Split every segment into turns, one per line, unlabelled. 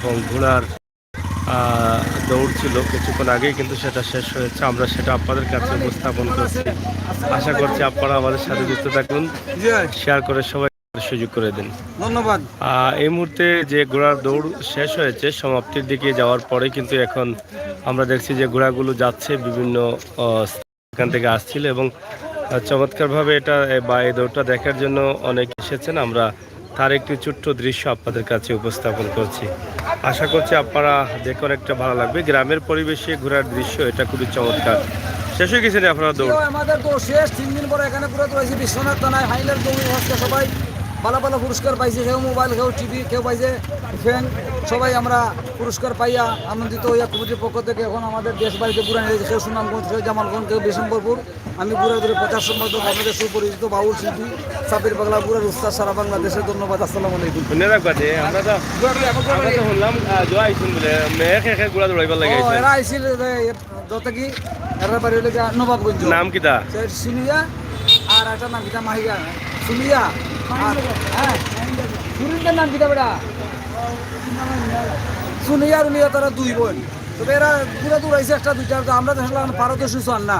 এবং ঘোড়ার দৌড় ছিল কিছুক্ষণ আগেই, কিন্তু সেটা শেষ হয়েছে। আমরা সেটা আপনাদের কাছে উপস্থাপন করছি। আশা করছি আপনারা আমাদের সাথে যুক্ত থাকুন, শেয়ার করে সবাই সুযোগ করে দিন।
ধন্যবাদ।
এই মুহূর্তে যে ঘোড়ার দৌড় শেষ হয়েছে, সমাপ্তির দিকে যাওয়ার পরে কিন্তু এখন আমরা দেখছি যে ঘোড়াগুলো যাচ্ছে বিভিন্ন স্থান থেকে আসছিল এবং চমৎকারভাবে এটা বা এই দৌড়টা দেখার জন্য অনেক এসেছেন। আমরা তার একটি ছোট্ট দৃশ্য আপনাদের কাছে উপস্থাপন করছি। আশা করছি আপনারা দেখে অনেকটা ভালো লাগবে। গ্রামের পরিবেশে ঘোরার দৃশ্য এটা খুবই চমৎকার। শেষ হয়ে গেছেন আপনারা দৌড়?
আমাদের দৌড় শেষ। 3 দিন পরে এখানে ঘুরে দৌড়াইছি বিশ্বনাথ থানায়। ফাইনাল দৌড় হচ্ছে, সবাই ভালো ভালো পুরস্কার পাইছে। কেউ মোবাইল, কেউ টিভি, কেউ পাইছে ফ্যান। সবাই আমরা পুরস্কার পাইয়া আনন্দিত হইয়া কমিটির পক্ষ থেকে এখন আমাদের দেশ বাড়িতে ঘুরে নিয়ে কেউ সুনামগঞ্জ, কেউ জামালগঞ্জ, কেউ বিশম্বরপুর। আমি ঘুরে ঘুরে 50 সম্পাদক, আমাদের সুপরিচিত বাউল শিল্পী সাবির পাগলা ঘুরে উস্তাদ সারা বাংলাদেশে। ধন্যবাদ। আসসালামু আলাইকুম।
ধন্যবাদ। আমরা তো শুনলাম জয় আইসুন বলে মেয়ে ঘোড়া দৌড়াইবার লাগে।
এরা আইছিল যত কি এরা বাড়ি হলে নবাবগঞ্জ।
নাম কিতা?
সুনিয়া আর একটা নাম কিতা মাহিয়া সুনিয়া। হ্যাঁ, সুরিন্দার নাম কিতা বেটা? সুনিয়া আর উনিয়া, তারা 2 বোন। তবে এরা ঘুরে দৌড়াইছে একটা দুইটা। আমরা দেখলাম পারদর্শী সোয়ান না।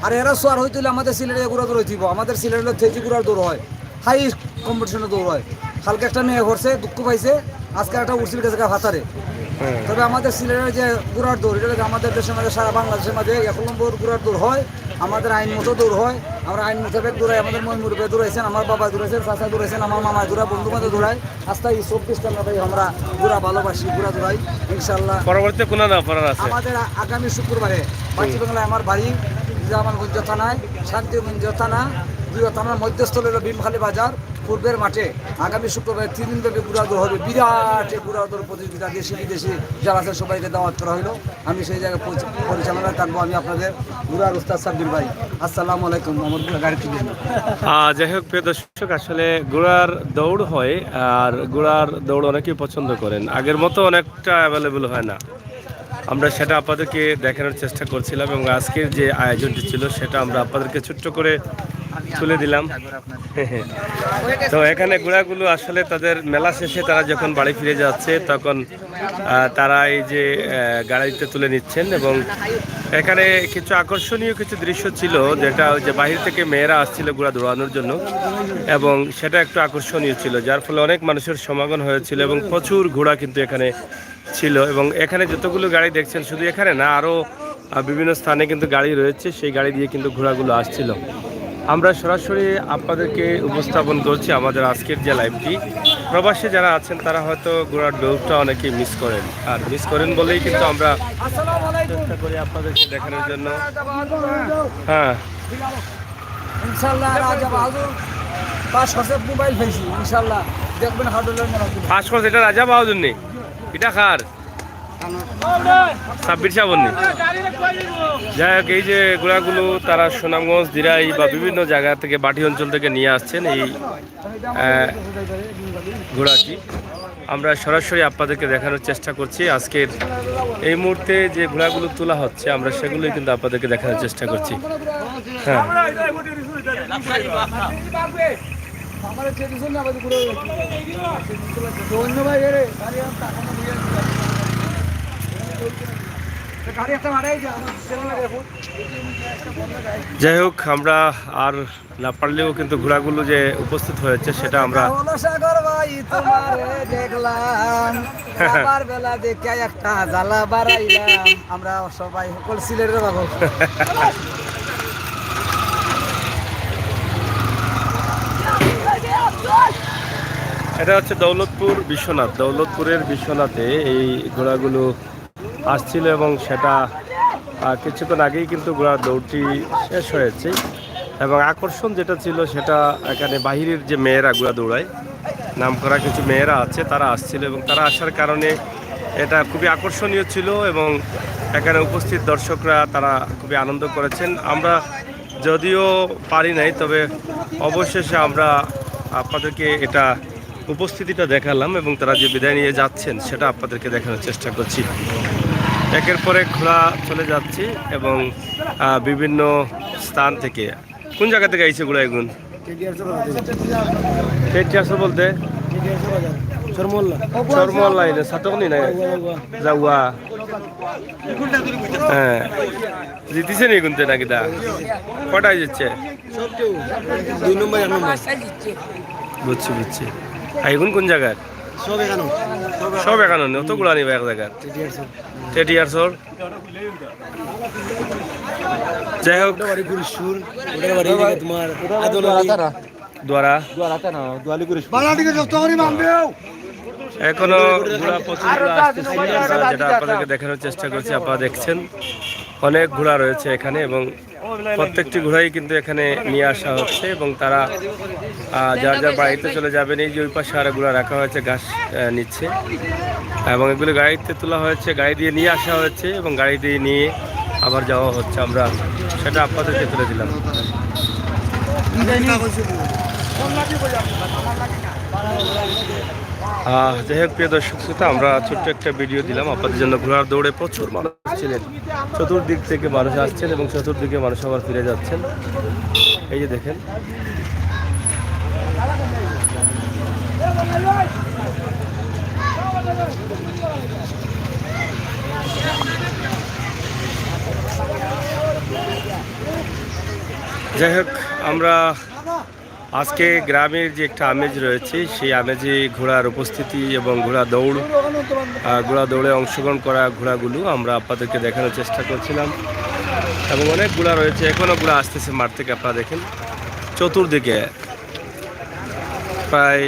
আর এরা সোয়ার হইতে আমাদের সিলেটে ঘুরে দৌড়াইব। আমাদের সিলেটের থেজি ঘুরার দৌড় হয়, হাই কম্পিটিশনে দৌড় হয়। কালকে একটা মেয়ে ঘরছে, দুঃখ পাইছে। আজকে একটা উড়ছিল গেছে ভাতারে। তবে আমাদের সিলেটের যে ঘোড়ার দৌড়, এটা আমাদের দেশের মাঝে, সারা বাংলাদেশের মাঝে 1 নম্বর ঘোড়ার দৌড় হয়। আমাদের আইন মতো দৌড় হয়। আমরা আইন মোতাবেক দৌড়াই। আমাদের ময়মুরবে দৌড়াইছেন, আমার বাবা দৌড়াইছেন, চাচা দৌড়াইছেন, আমার মামা দৌড়া, বন্ধু বান্ধব দৌড়াই। আস্তে 24টা ভাই আমরা ঘোড়া ভালোবাসি, ঘোড়া দৌড়াই ইনশাল্লাহ।
পরবর্তী কোন না আছে
আমাদের আগামী শুক্রবারে পাঁচি বাংলায় আমার বাড়ি জামালগঞ্জ থানায়, শান্তিগঞ্জ থানা, 2 থানার মধ্যস্থলের ভীমখালী বাজার পূর্বের মাঠে আগামী শুক্রবার 3 দিনব্যাপী ঘোড়া দৌড় হবে। বিরাট ঘোড়া দৌড় প্রতিযোগিতা, দেশি বিদেশি যারা আছে সবাইকে দাওয়াত করা হলো। আমি সেই জায়গায় পরিচালনায় থাকবো। আমি আপনাদের ঘোড়ার উস্তাদ সাব্বির ভাই। আসসালামু আলাইকুম। আমার গাড়ি তুলে
যাই হোক, প্রিয় দর্শক, আসলে ঘোড়ার দৌড় হয় আর ঘোড়ার দৌড় অনেকেই পছন্দ করেন। আগের মতো অনেকটা অ্যাভেলেবল হয় না। আমরা সেটা আপনাদেরকে দেখানোর চেষ্টা করছিলাম এবং আজকের যে আয়োজনটি ছিল সেটা আমরা আপনাদেরকে ছোট্ট করে তুলে দিলাম। তো এখানে ঘোড়াগুলো আসলে তাদের মেলা শেষে তারা যখন বাড়ি ফিরে যাচ্ছে তখন তারা এই যে গাড়িতে তুলে নিচ্ছেন এবং এখানে কিছু আকর্ষণীয় কিছু দৃশ্য ছিল, যেটা ওই যে বাহির থেকে মেয়েরা আসছিল ঘোড়া দৌড়ানোর জন্য এবং সেটা একটু আকর্ষণীয় ছিল, যার ফলে অনেক মানুষের সমাগম হয়েছিল এবং প্রচুর ঘোড়া কিন্তু এখানে ছিল। এবং এখানে যতগুলো গাড়ি দেখছেন, শুধু এখানে না, আরও বিভিন্ন স্থানে কিন্তু গাড়ি রয়েছে, সেই গাড়ি দিয়ে কিন্তু ঘোড়াগুলো আসছিল। আমরা সরাসরি আপনাদেরকে উপস্থাপন করছি আমাদের আজকের যে লাইভটি। প্রবাসী যারা আছেন তারা হয়তো ঘোড়ার দৌড়টা অনেকেই মিস করেন, আর মিস করেন বলেই কিন্তু আমরা চেষ্টা করি আপনাদেরকে দেখানোর জন্য। হ্যাঁ,
ইনশাআল্লাহ রাজা বাহাদুর পাস করছে, মোবাইল ফেলছি ইনশাআল্লাহ দেখবেন।
পাস করছে, এটা রাজা বাহাদুর নেই, এটা খার সাব্বির সাবন নেই। যাই হোক, এই যে ঘোড়াগুলো তারা সুনামগঞ্জ, দিরাই বা বিভিন্ন জায়গা থেকে, বাটি অঞ্চল থেকে নিয়ে আসছেন এই ঘোড়াটি। আমরা সরাসরি আপনাদেরকে দেখানোর চেষ্টা করছি। আজকের এই মুহূর্তে যে ঘোড়াগুলো তোলা হচ্ছে আমরা সেগুলোই কিন্তু আপনাদেরকে দেখানোর চেষ্টা করছি। হ্যাঁ, যাই হোক, আমরা আর না পারলেও কিন্তু ঘোড়াগুলো যে উপস্থিত হয়েছে সেটা আমরা
দেখলাম। বেলা দেখে একটা জ্বালা বাড়াইলাম। আমরা সবাই সকল সিলেটের বাবু।
এটা হচ্ছে দৌলতপুর বিশ্বনাথ। দৌলতপুরের বিশ্বনাথে এই ঘোড়াগুলো আসছিল এবং সেটা কিছুক্ষণ আগেই কিন্তু ঘোড়ার দৌড়টি শেষ হয়েছে। এবং আকর্ষণ যেটা ছিল সেটা এখানে বাহিরের যে মেয়েরা ঘোড়া দৌড়ায়, নাম করা কিছু মেয়েরা আছে, তারা আসছিল এবং তারা আসার কারণে এটা খুবই আকর্ষণীয় ছিল এবং এখানে উপস্থিত দর্শকরা তারা খুবই আনন্দ করেছেন। আমরা যদিও পারি নাই, তবে অবশেষে আমরা আপনাদেরকে এটা উপস্থিতিটা দেখালাম এবং তারা যে বিদায় নিয়ে যাচ্ছেন সেটা আপনাদেরকে দেখানোর চেষ্টা করছি। একের পর এক ঘোড়া চলে যাচ্ছে এবং বিভিন্ন স্থান থেকে, কোন জায়গা থেকে আইছে ঘোড়া এগুন? বলতে চরমল লাইনে সাতকনি না যাওয়া হ্যাঁ জিতিছে নি কোনতে নাকি দা কটাই যাচ্ছে বুঝছি বুঝছি আইগুন কোন জায়গার সব এখানে অতগুলো নিবে এক জায়গার টেটিয়ার সর যাই হোক দ্বারা এখনো ঘোড়া প্রচুর ঘোড়া আসতেছে, আমরা যেটা আপনাদেরকে দেখানোর চেষ্টা করছি। আপনারা দেখছেন অনেক ঘোড়া রয়েছে এখানে এবং প্রত্যেকটি ঘোড়াই কিন্তু এখানে নিয়ে আসা হচ্ছে এবং তারা যার যার বাড়িতে চলে যাবেন। এই যে ওই পাশে আরো ঘোড়া রাখা হয়েছে, ঘাস নিচ্ছে এবং এগুলো গাড়িতে তোলা হয়েছে, গাড়ি দিয়ে নিয়ে আসা হয়েছে এবং গাড়ি দিয়ে নিয়ে আবার যাওয়া হচ্ছে। আমরা সেটা আপনাদেরকে তুলে দিলাম। যাই হোক প্রিয় দর্শক শ্রোতা, আমরা ছোট্ট একটা ভিডিও দিলাম আপনাদের জন্য। ঘোড়ার দৌড়ে প্রচুর মানুষ ছিলেন, চতুর্দিক থেকে মানুষ আসছেন এবং চতুর্দিকে মানুষ আবার ফিরে যাচ্ছেন। এই যে দেখেন যাই হোক আমরা আজকে গ্রামের যে একটা আমেজ রয়েছে সেই আমেজে ঘোড়ার উপস্থিতি এবং ঘোড়া দৌড়ে অংশগ্রহণ করা ঘোড়াগুলো আমরা আপনাদেরকে দেখানোর চেষ্টা করছিলাম এবং অনেক ঘোড়া রয়েছে, এখনও ঘোড়া আসতেছে মাঠ থেকে। আপনারা দেখেন চতুর্দিকে প্রায়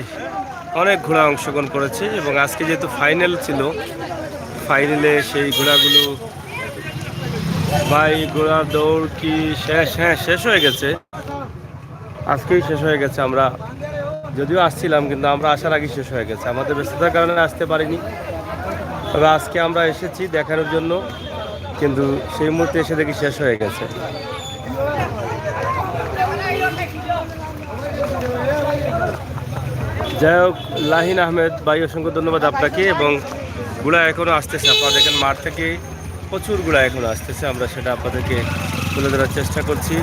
অনেক ঘোড়া অংশগ্রহণ করেছে এবং আজকে যেহেতু ফাইনাল ছিল, ফাইনালে সেই ঘোড়াগুলো ভাই ঘোড়ার দৌড় কি শেষ? হ্যাঁ শেষ হয়ে গেছে, আজকেই শেষ হয়ে গেছে। আমরা যদিও আসছিলাম কিন্তু আমরা আসার আগে শেষ হয়ে গেছে, আমাদের ব্যস্ততার কারণে আসতে পারিনি। তবে আজকে আমরা এসেছি দেখানোর জন্য, কিন্তু সেই মুহূর্তে এসে দেখি শেষ হয়ে গেছে। যাই হোক লাহিন আহমেদ ভাই, অসংখ্য ধন্যবাদ আপনাকে। এবং গুড়া এখনও আসতেছে, আপনারা দেখেন মাঠ থেকে প্রচুর গুড়া এখনও আসতেছে, আমরা সেটা আপনাদেরকে তুলে ধরার চেষ্টা করছি।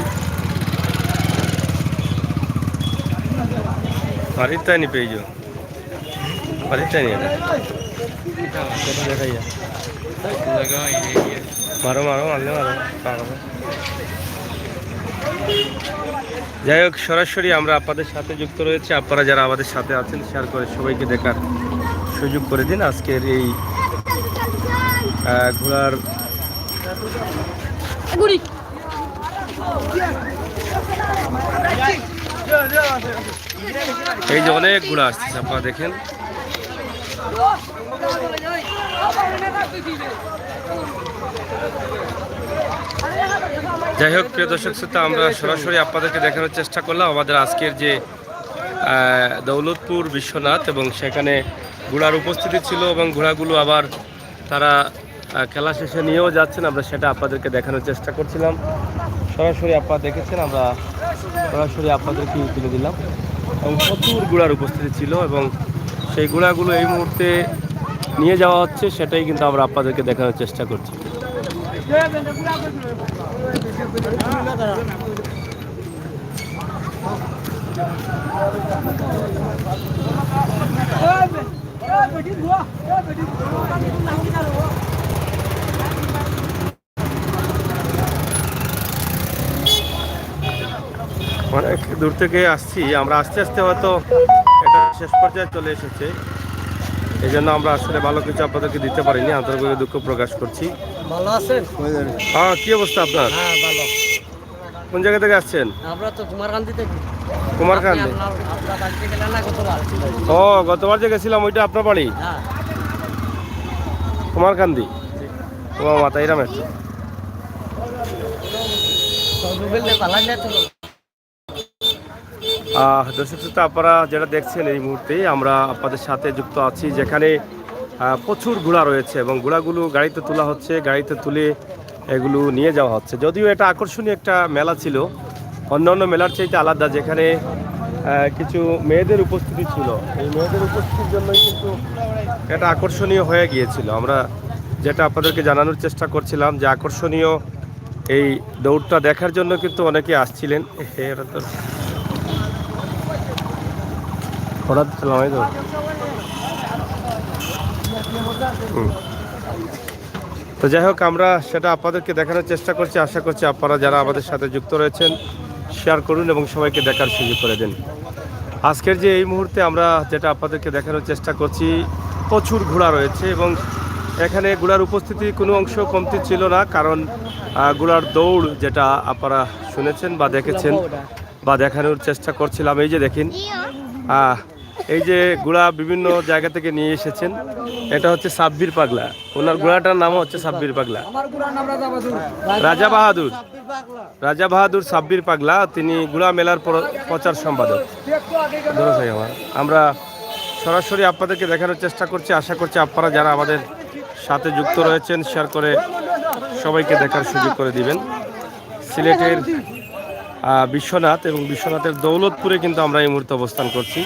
Marita ni pejo. Marita ni ada. মারো মারো মারলে মারো। যাই হোক সরাসরি আমরা আপনাদের সাথে যুক্ত রয়েছে, আপনারা যারা আমাদের সাথে আছেন শেয়ার করে সবাইকে দেখার সুযোগ করে দিন আজকের এই ঘোড়ার এই যে অনেক ঘোড়া আসতেছে, আপনারা দেখেন। যাই হোক প্রিয় দর্শক শ্রোতা, আমরা সরাসরি আপনাদেরকে দেখানোর চেষ্টা করলাম আমাদের আজকের যে দৌলতপুর বিশ্বনাথ, এবং সেখানে ঘোড়ার উপস্থিতি ছিল এবং ঘোড়াগুলো আবার তারা খেলা শেষে নিয়েও যাচ্ছেন, আমরা সেটা আপনাদেরকে দেখানোর চেষ্টা করছিলাম। সরাসরি আপনারা দেখেছেন, আমরা সরাসরি আপনাদেরকে তুলে দিলাম এবং প্রচুর ঘোড়ার উপস্থিতি ছিল এবং সেই ঘোড়াগুলো এই মুহূর্তে নিয়ে যাওয়া হচ্ছে, সেটাই কিন্তু আমরা আপনাদেরকে দেখানোর চেষ্টা করছি। অনেক দূর থেকে আসছি আমরা, আস্তে আস্তে হয়তো এটা শেষ পর্যায়ে চলে এসেছে, এই জন্য আমরা আসলে ভালো কিছু আপনাদেরকে দিতে পারিনি, আন্তরিক দুঃখ প্রকাশ করছি।
ভালো আছেন?
হ্যাঁ, কি অবস্থা আপনার?
হ্যাঁ ভালো।
কোন জায়গা থেকে আসছেন?
আমরা তো কুমারকান্দি থেকে।
কুমারকান্দি?
আপনার বাড়িতে গেলেন না গতবার?
ও গতবার যে গেছিলাম ওইটা আপনার বাড়ি?
হ্যাঁ।
কুমারকান্দি ও মাতাইরা মেট্রো। দর্শক শ্রোতা, আপনারা যেটা দেখছেন এই মুহূর্তে আমরা আপনাদের সাথে যুক্ত আছি, যেখানে প্রচুর ঘোড়া রয়েছে এবং ঘোড়াগুলো গাড়িতে তোলা হচ্ছে, গাড়িতে তুলে এগুলো নিয়ে যাওয়া হচ্ছে। যদিও এটা আকর্ষণীয় একটা মেলা ছিল, অন্যান্য মেলার চাইতে আলাদা, যেখানে কিছু মেয়েদের উপস্থিতি ছিল। এই মেয়েদের উপস্থিতির জন্যই কিন্তু এটা আকর্ষণীয় হয়ে গিয়েছিল। আমরা যেটা আপনাদেরকে জানানোর চেষ্টা করছিলাম যে আকর্ষণীয় এই দৌড়টা দেখার জন্য কিন্তু অনেকে আসছিলেন। এটা তো হঠাৎ ছিলাম এই তো হুম। তো যাই হোক, আমরা সেটা আপনাদেরকে দেখানোর চেষ্টা করছি। আশা করছি আপনারা যারা আমাদের সাথে যুক্ত রয়েছেন শেয়ার করুন এবং সবাইকে দেখার সুযোগ করে দিন। আজকের যে এই মুহূর্তে আমরা যেটা আপনাদেরকে দেখানোর চেষ্টা করছি, প্রচুর ঘোড়া রয়েছে এবং এখানে ঘোড়ার উপস্থিতি কোনো অংশ কমতি ছিল না, কারণ ঘোড়ার দৌড় যেটা আপনারা শুনেছেন বা দেখেছেন বা দেখানোর চেষ্টা করছিলাম। এই যে দেখেন, এই যে ঘোড়া বিভিন্ন জায়গা থেকে নিয়ে এসেছেন। এটা হচ্ছে সাব্বির পাগলা, ওনার ঘোড়াটার নাম হচ্ছে সাব্বির পাগলা। রাজা বাহাদুর সাব্বির পাগলা, তিনি ঘোড়া মেলার প্রচার সম্পাদক। আমরা সরাসরি আপনাদেরকে দেখানোর চেষ্টা করছি। আশা করছি আপনারা যারা আমাদের সাথে যুক্ত রয়েছেন শেয়ার করে সবাইকে দেখার সুযোগ করে দিবেন। সিলেটের বিশ্বনাথ এবং বিশ্বনাথের দৌলতপুরে কিন্তু আমরা এই মুহূর্তে অবস্থান করছি।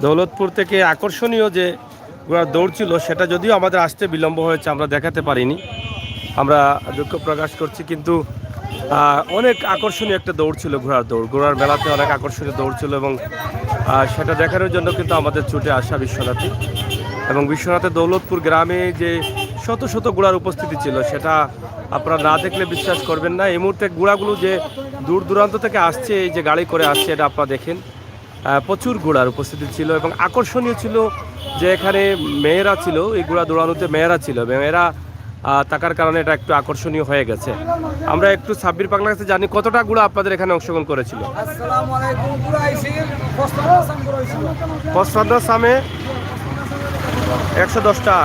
দৌলতপুর থেকে আকর্ষণীয় যে ঘোড়ার দৌড় ছিল সেটা যদিও আমাদের আসতে বিলম্ব হয়েছে, আমরা দেখাতে পারিনি, আমরা দুঃখ প্রকাশ করছি। কিন্তু অনেক আকর্ষণীয় একটা দৌড় ছিল, ঘোড়ার দৌড়। ঘোড়ার মেলাতে অনেক আকর্ষণীয় দৌড় ছিল এবং সেটা দেখানোর জন্য কিন্তু আমাদের ছুটে আসা বিশ্বনাথে। এবং বিশ্বনাথের দৌলতপুর গ্রামে যে শত শত ঘোড়ার উপস্থিতি ছিল সেটা আপনারা না দেখলে বিশ্বাস করবেন না। এই মুহূর্তে ঘোড়াগুলো যে দূর দূরান্ত থেকে আসছে, এই যে গাড়ি করে আসছে, এটা আপনারা দেখেন। প্রচুর ঘোড়ার উপস্থিতি ছিল এবং আকর্ষণীয় ছিল যে এখানে মেয়েরা ছিল, এই ঘোড়া দৌড়ানোতে মেয়েরা ছিল। মেয়েরা থাকার কারণে এটা একটু আকর্ষণীয় হয়ে গেছে। আমরা একটু সাব্বির পাগলার কাছে জানি কতটা ঘোড়া আপনাদের এখানে অংশগ্রহণ করেছিল। পঁচপান্ন সামে 110টা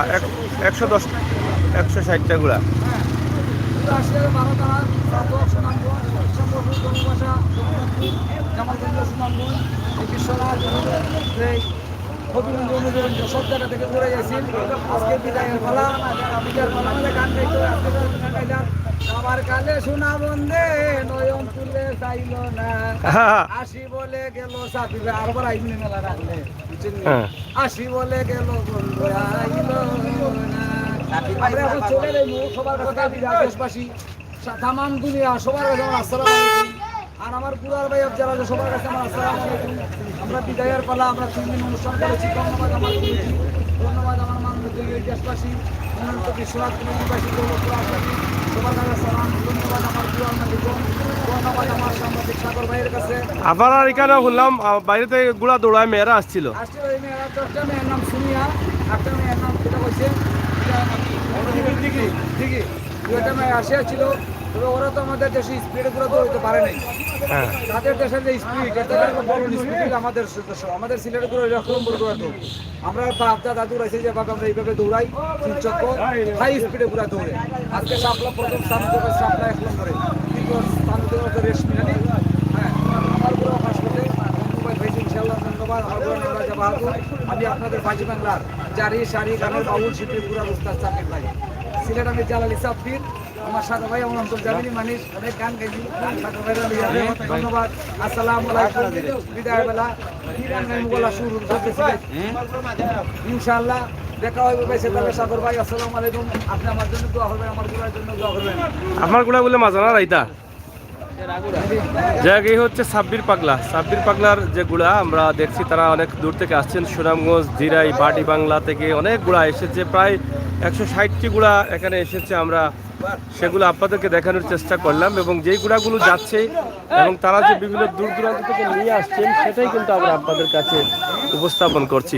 160টা ঘোড়া।
সব জায়গা থেকে ঘুরে গেছি। আজকে বিদায়ের পালা, গান গাইতে আমার কালে শোনা বন্ধে নয়ন তুলে চাইল না, আসি বলে গেল সাথী আরবার আইনি মেলা রাখলে আসি বলে গেল বন্ধু আইল না। আমরা এখন চলে যাই সবার কথা দেশবাসী তামাম দুনিয়া সবার কাছে আমার আসসালামু আলাইকুম। আর আমার পুরার ভাই যারা সবার কাছে আমার আসসালামু আলাইকুম। আমরা বিদায়ের পালা, আমরা 3 দিন অনুষ্ঠান করেছি। ধন্যবাদ আমার কমিটি, ধন্যবাদ আমার মাননীয় দেশবাসী, অনন্ত বিশ্বনাথ কমিটিবাসী, দৌলতপুরবাসী, সবার কাছে সালাম। ধন্যবাদ আমার পুরার মালিকগণ, ধন্যবাদ আমার সাংবাদিক সাগর ভাইয়ের কাছে।
আবার এখানে শুনলাম বাইরে থেকে ঘোড়া দৌড়ায় মেয়েরা আসছিল।
এই মেয়েরা, একটা মেয়ের নাম সুমিয়া, একটা মেয়ের নাম যেটা বলছে ঠিকই, দুইটা মেয়ে আসিয়াছিল। তবে ওরা তো আমাদের দেশে স্পিডে পুরো দৌড়তে পারে নাই। তাদের দেশের যে স্পিড, বড় স্পিড আমাদের সিলেটে পুরো এরকম বড় দৌড়। আমরা বাপদা দাদু রয়েছে যেভাবে আমরা এইভাবে দৌড়াই, 3 চক্কর হাই স্পিডে পুরো দৌড়ে। আজকে সাপলা প্রথম স্থান দেবে, সাপলা 1 নম্বরে, কিন্তু স্থান দেবে রেশমি রানী। হ্যাঁ, আমার পুরো হাসপাতালে ধন্যবাদ ভাই, ইনশাআল্লাহ ধন্যবাদ। আমার পুরো রাজা বাহাদুর, আমি আপনাদের বাজি বাংলার জারি সারি গানের বাউল শিল্পীর পুরা উস্তাদ সাকিব ভাই। সিলেট আমি জালালি সাব্বির, আমার সাথে ভাই আমার অন্তর জামিনী মানিস, অনেক গান গাইছি। ধন্যবাদ, আসসালামু আলাইকুম। বিদায় বেলা কি গান গাই মোগলা শুরু করতেছি ইনশাআল্লাহ। দেখা হবে ভাই সেতারে সাগর ভাই। আসসালামু আলাইকুম। আপনি আমার জন্য দোয়া করবেন, আমার গুলার জন্য দোয়া করবেন।
আমার গুলা বলে মাজানা রাইতা জায়গায় হচ্ছে সাব্বির পাগলা। সাব্বির পাগলার যে গুড়া আমরা দেখছি, তারা অনেক দূর থেকে আসছেন। সুনামগঞ্জ, দিরাই, বাটি বাংলা থেকে অনেক গুড়া এসেছে, প্রায় 160টি গুড়া এখানে এসেছে। আমরা সেগুলো আপনাদেরকে দেখানোর চেষ্টা করলাম এবং যেই গুড়াগুলো যাচ্ছে এবং তারা যে বিভিন্ন দূর দূরান্ত থেকে নিয়ে আসছেন সেটাই কিন্তু আমরা আপনাদের কাছে উপস্থাপন করছি।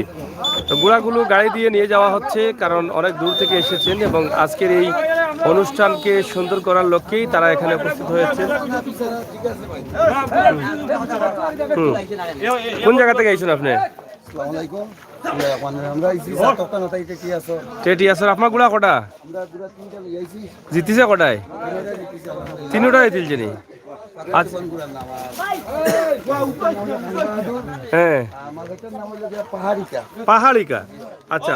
তো গুড়াগুলো গাড়ি দিয়ে নিয়ে যাওয়া হচ্ছে, কারণ অনেক দূর থেকে এসেছেন এবং আজকের এই অনুষ্ঠানকে সুন্দর করার লক্ষ্যেই তারা এখানে উপস্থিত হয়েছে। কোন জায়গা থেকে আইছেন আপনি? আপনার গুড়া কটা জিতিছে? কটায়? 3টা জিতিলছে নি? হ্যাঁ, পাহাড়িকা। আচ্ছা,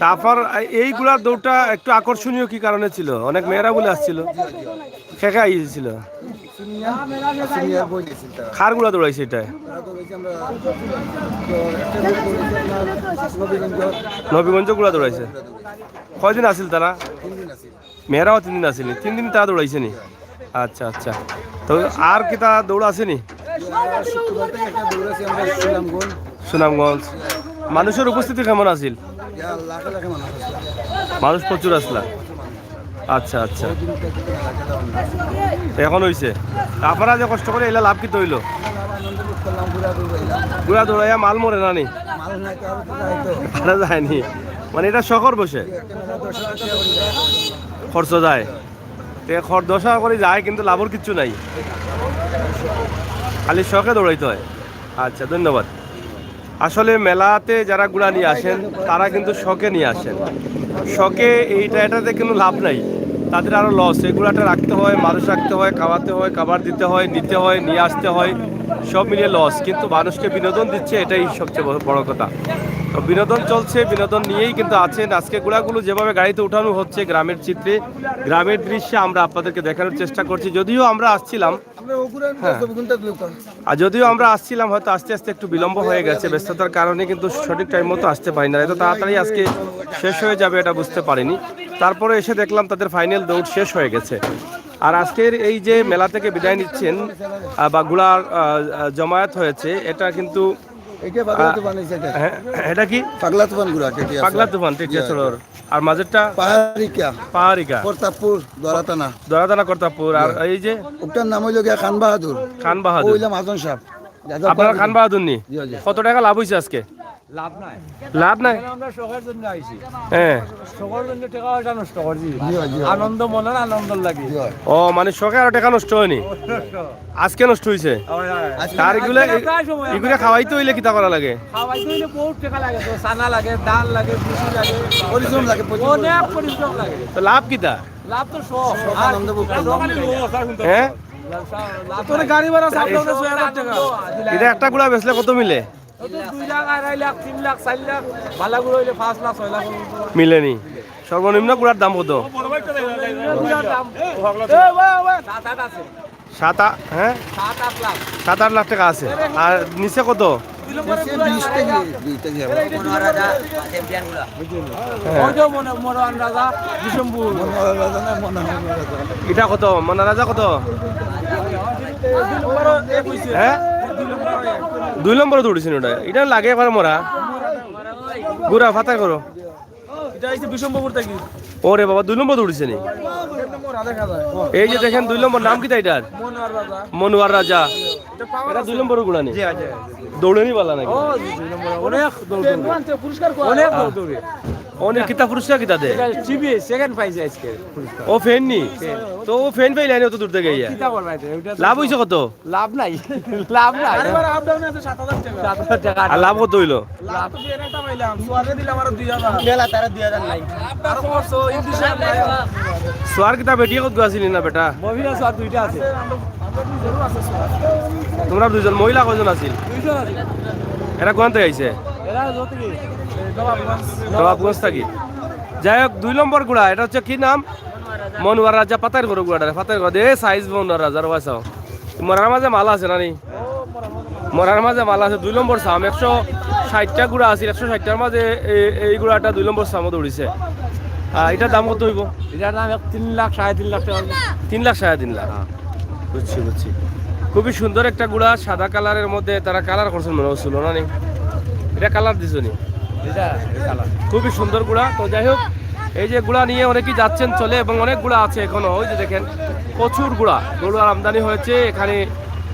তারপর এই গুড়ার দৌড়টা একটু আকর্ষণীয় কি কারণে ছিল? অনেক মেয়েরা বলে আসছিল, খেকা ছিল। খার গুলা দৌড়াইছে এটাই? নবীগঞ্জ গুলা দৌড়াইছে। কয়দিন আসিল তারা? মেয়েরাও 3 দিন আসেনি? 3 দিন তারা দৌড়াইছে নি? আচ্ছা আচ্ছা। তো আর কি তা দৌড় আসেনি? সুনামগঞ্জ। মানুষের উপস্থিতি কেমন আছিল? মানুষ প্রচুর আসলা। আচ্ছা আচ্ছা, এখন হইছে। আপনারা যে কষ্ট করে এলা লাভ কি তৈল? গুড়া দৌড়াইয়া মাল মরে নানি যায়নি, মানে এটা শখর বসে খরচ যায়, দশা করে যায় কিন্তু লাভর কিচ্ছু নাই, খালি শখে দৌড়াইতে হয়। আচ্ছা ধন্যবাদ। আসলে মেলাতে যারা গুড়া নিয়ে আসেন তারা কিন্তু শখে নিয়ে আসেন, শখে এটাতে কোনো লাভ নাই, তাদের আরও লস। এই গুড়াটা রাখতে হয়, মানুষ রাখতে হয়, খাওয়াতে হয়, খাবার দিতে হয়, নিতে হয়, নিয়ে আসতে হয়, সব মিলিয়ে লস। কিন্তু মানুষকে বিনোদন দিচ্ছে, এটাই সবচেয়ে বড় কথা। তো বিনোদন চলছে, বিনোদন নিয়েই কিন্তু আছেন। আজকে গুড়াগুলো যেভাবে গাড়িতে উঠানো হচ্ছে গ্রামের চিত্রে, গ্রামের দৃশ্যে আমরা আপনাদেরকে দেখানোর চেষ্টা করছি। যদিও আমরা আসছিলাম হয়তো আস্তে আস্তে একটু বিলম্ব হয়ে গেছে ব্যস্ততার কারণে, কিন্তু সঠিক টাইম মতো আসতে পারি না, এত তাড়াতাড়ি আজকে শেষ হয়ে যাবে এটা বুঝতে পারিনি। তারপরে এসে দেখলাম তাদের ফাইনাল দৌড় শেষ হয়ে গেছে। আর আজকের এই যে মেলা থেকে বিদায় নিচ্ছেন বা গুড়ার জমায়েত হয়েছে, এটা কিন্তু এটা কি পাগলা তুফান টিটিয়াছড়র, আর মাঝেরটা পাহাড়িকা দরাতানা কর্তারপুর, আর এই যে
ওটার নাম হইল খান বাহাদুর মাজন সাহেব।
আপনারা খান বাহাদুর নি, কত টাকা লাভ হয়েছে আজকে? লাভ নাই,
আমরা শখের জন্য আইছি,
হ্যাঁ
শখের জন্য টাকা পয়সা নষ্ট করছি, আনন্দ মনের আনন্দ লাগে।
ও মানে শখে আরো টাকা নষ্ট হয়নি, আজকে নষ্ট হয়েছে। তার এগুলা খাওয়াইতে হইলে কিতা করা লাগে?
খাওয়াইতে হইলে বহুত টাকা লাগে, তো সানা লাগে, ডাল লাগে, ভুসি লাগে,
পরিশ্রম লাগে,
অনেক পরিশ্রম লাগে।
তো লাভ কিতা?
লাভ তো শখ,
আনন্দ ভোগ
হ্যাঁ
তোর গাড়ি ভাড়া 7,000 টাকা,
এটা একটা গুড়া বেচলে কত মিলে?
2 লাখ, 2.5 লাখ, 3 লাখ, 4 লাখ, ভালো গুলো হইলে 5 লাখ, 6 লাখ
মিলেনি। সর্বনিম্ন গুড়ার দাম কত? 7-8 লাখ টাকা আছে। আর নিচে কত? এটা কত? মনা রাজা কত? হ্যাঁ 2 নম্বরে দৌড়েছেন ওটা, এটা লাগে একবার মরা গুড়া ফাতা করো। ওরে বাবা 2 নম্বর দৌড়েছে নি। এই যে দেখেন 2 নম্বর নাম কি এটার? মনোয়ার রাজা। এটা 2 নম্বর গুড়া নি, দৌড়েনি বলা নাকি? অনেক কিতা পুরস্কার কিতা দে? ও ফ্যান নি, তো ও ফ্যান পাইলে অত দূর থেকে লাভ হয়েছে কত?
লাভ নাই, লাভ নাই,
আর লাভ কত হইলো? সোয়ার কিতা বেটিয়ে কত আসিলি না বেটা?
দুইটা আছে,
তোমরা দুজন, মহিলা কজন আছিল? এরা কোন থেকে আইছে? নবাবগঞ্জ থাকি। যাই হোক 2 নম্বর গুড়া, এটা হচ্ছে কি নাম? মনোয়ার রাজা পাতার গরু গুড়াটা, পাতার গরু দে সাইজ মনোয়ার রাজার পয়সাও। মরার মাঝে মালা আছে নানি, মরার মাঝে মালা আছে। 2 নম্বর সাম 160টা গুড়া আছে, 160টার মাঝে এই গুড়াটা 2 নম্বর সামও দৌড়িছে। এটার দাম কত হইব?
এটার দাম 3 লাখ, 3.5 লাখ টাকা।
3 লাখ 3.5 লাখ, বুঝছি। খুবই সুন্দর একটা গুড়া, সাদা কালারের মধ্যে তারা কালার করছেন মনে হচ্ছিল না? এটা কালার দিছ নি? খুবই সুন্দর গুড়া। তো যাই হোক, এই যে গুড়া নিয়ে অনেকেই যাচ্ছেন চলে, এবং অনেক গুড়া আছে এখনো। ওই যে দেখেন প্রচুর গুড়ার আমদানি হয়েছে এখানে।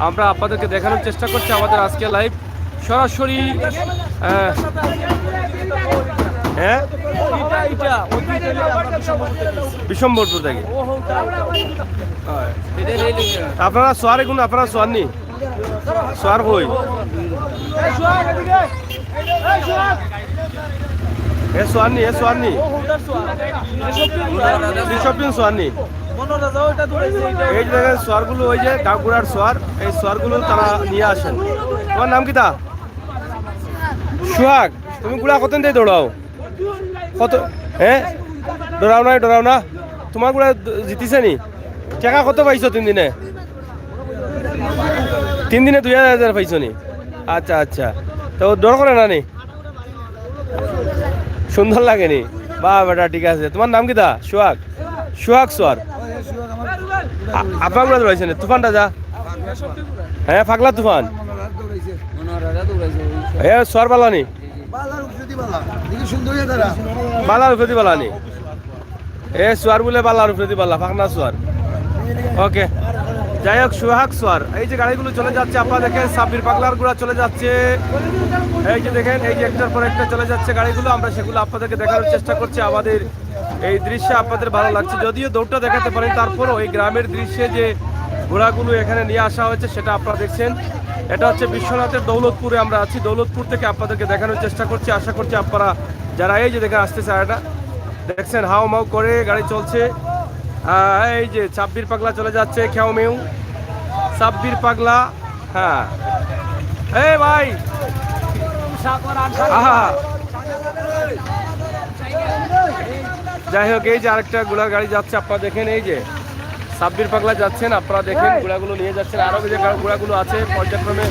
আমরা আপনাদেরকে দেখানোর চেষ্টা করছি আমাদের আজকে লাইভ সরাসরি। হ্যাঁ বিশ্বম্বরপুর থেকে। আপনারা সোয়ার এগুলো, আপনারা সোয়ার নি? সোয়ার কই? এ সোয়ার নি, সোয়ার নি। এই যে দেখেন সোয়ারগুলো, ওই যে ডাকুড়ার সোয়ার, এই সোয়ারগুলো তারা নিয়ে আসেন। তোমার নাম কি তা? সোহাগ। তুমি গুড়া কত দিয়ে দৌড়াও? কত? হ্যাঁ ডরাও না। তোমার গুড়া জিতিছে নি? টাকা কত পাইছো 3 দিনে? 3 দিনে 2,000 পাইছো নি? আচ্ছা। তো ডর করে না নি? সুন্দর লাগেনি? বা বেটা ঠিক আছে। তোমার নাম কি তা? সোহাগ সোয়ার। আপনার গুড়া দৌড়াইছে নি? তুফান রাজা, হ্যাঁ পাগলা তুফান, সোয়ার পালানি
বালার উপরে দি বালা দেখি সুন্দর হয়ে দাঁড়া
বালার উপরে বালা নি এ সোয়ার বলে বালার উপরে বালা ফাঁকনা সোয়ার ওকে যাই হোক সোহাগ সোয়ার এই যে গাড়িগুলো চলে যাচ্ছে আপনারা দেখেন সাব্বির পাগলার গুড়া চলে যাচ্ছে এই যে দেখেন এই যে একটার পর একটা চলে যাচ্ছে গাড়িগুলো আমরা সেগুলো আপনাদেরকে দেখানোর চেষ্টা করছি আমাদের এই দৃশ্যে আপনাদের ভালো লাগছে যদিও দৌড়টা দেখাতে পারেন তারপরও এই গ্রামের দৃশ্যে যে ঘোড়াগুলো এখানে নিয়ে আসা হয়েছে সেটা আপনারা দেখছেন এটা হচ্ছে বিশ্বনাথের দৌলতপুরে আমরা আছি দৌলতপুর থেকে আপনাদেরকে দেখানোর চেষ্টা করছি আশা করছি আপনারা যারা এই যে দেখে আসতেছে এটা দেখছেন হাও মাও করে গাড়ি চলছে এই যে সাব্বির পাগলা চলে যাচ্ছে খেও মেউ সাব্বির পাগলা হ্যাঁ এই ভাই আহা যাই হোক এই যে আরেকটা ঘোড়ার গাড়ি যাচ্ছে আপনারা দেখেন এই যে সাব্বির পাগলা যাচ্ছেন আপনারা দেখেন ঘোড়াগুলো নিয়ে যাচ্ছেন আরো যে ঘোড়াগুলো আছে পর্যায়ক্রমে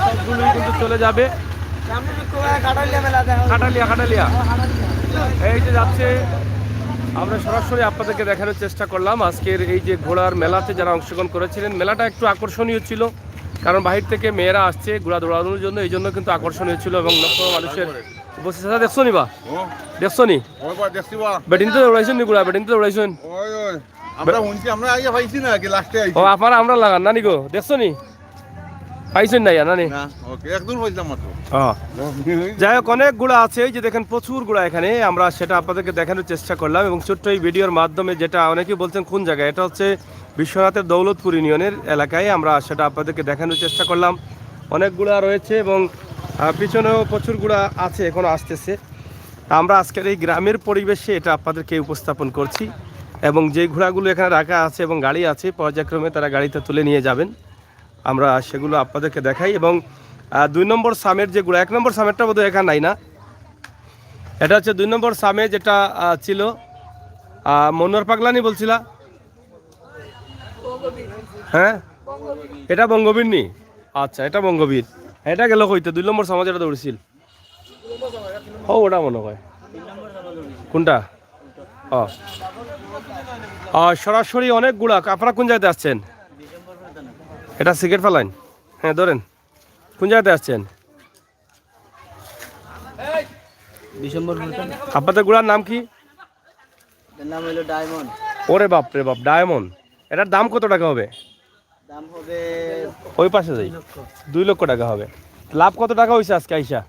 সবগুলোই কিন্তু চলে যাবে খাটালিয়া এই যে যাচ্ছে আমরা সরাসরি আপনাদেরকে দেখানোর চেষ্টা করলাম আজকের এই যে ঘোড়ার মেলাতে যারা অংশগ্রহণ করেছিলেন মেলাটা একটু আকর্ষণীয় ছিল কারণ বাহির থেকে মেয়েরা আসছে ঘোড়া দৌড়ানোর জন্য এই জন্য কিন্তু আকর্ষণীয় ছিল এবং লক্ষ মানুষের উপস্থিত দেখছো নি বা দেখছো নি ব্যাটিং তো দৌড়াইছেন নি ঘোড়া ব্যাটিং তো দৌড়াইছেন ও আপনারা আমরা লাগান নানি গো দেখছো নি পাইছেন না নানি যাই হোক অনেক গুড়া আছে এই যে দেখেন প্রচুর গুড়া এখানে আমরা সেটা আপনাদেরকে দেখানোর চেষ্টা করলাম এবং ছোট্ট এই ভিডিওর মাধ্যমে যেটা অনেকেই বলছেন কোন জায়গায় এটা হচ্ছে বিশ্বনাথের দৌলতপুর ইউনিয়নের এলাকায় আমরা সেটা আপনাদেরকে দেখানোর চেষ্টা করলাম অনেক গুড়া রয়েছে এবং পিছনেও প্রচুর গুড়া আছে এখনো আসতেছে আমরা আজকের এই গ্রামের পরিবেশে এটা আপনাদেরকে উপস্থাপন করছি এবং যে ঘোড়াগুলো এখানে রাখা আছে এবং গাড়ি আছে পর্যায়ক্রমে তারা গাড়িতে তুলে নিয়ে যাবেন আমরা সেগুলো আপনাদেরকে দেখাই এবং 2 নম্বর সামের যে ঘোড়া 1 নম্বর সামেরটা বোধহয় এখানে নাই না এটা হচ্ছে 2 নম্বর সামে যেটা ছিল মনোয়ার পাগলানি বলছিলা হ্যাঁ এটা বঙ্গবীর নি আচ্ছা এটা বঙ্গবীর এটা গেল কইতে 2 নম্বর সামে যেটা দৌড়ছিল ও ওটা মনে হয় কোনটা সরাসরি অনেক গুড়া আপনারা কোন জায়গাতে আসছেন এটা সিগারেট ফেলাইন হ্যাঁ ধরেন কোন জায়গাতে আসছেন আপনাদের গুড়ার নাম কি ওরে বাপ রে বাপ ডায়মন্ড এটার দাম কত টাকা হবে ওই পাশে যাই 2 লক্ষ টাকা হবে লাভ কত টাকা হয়েছে আজকে আইসা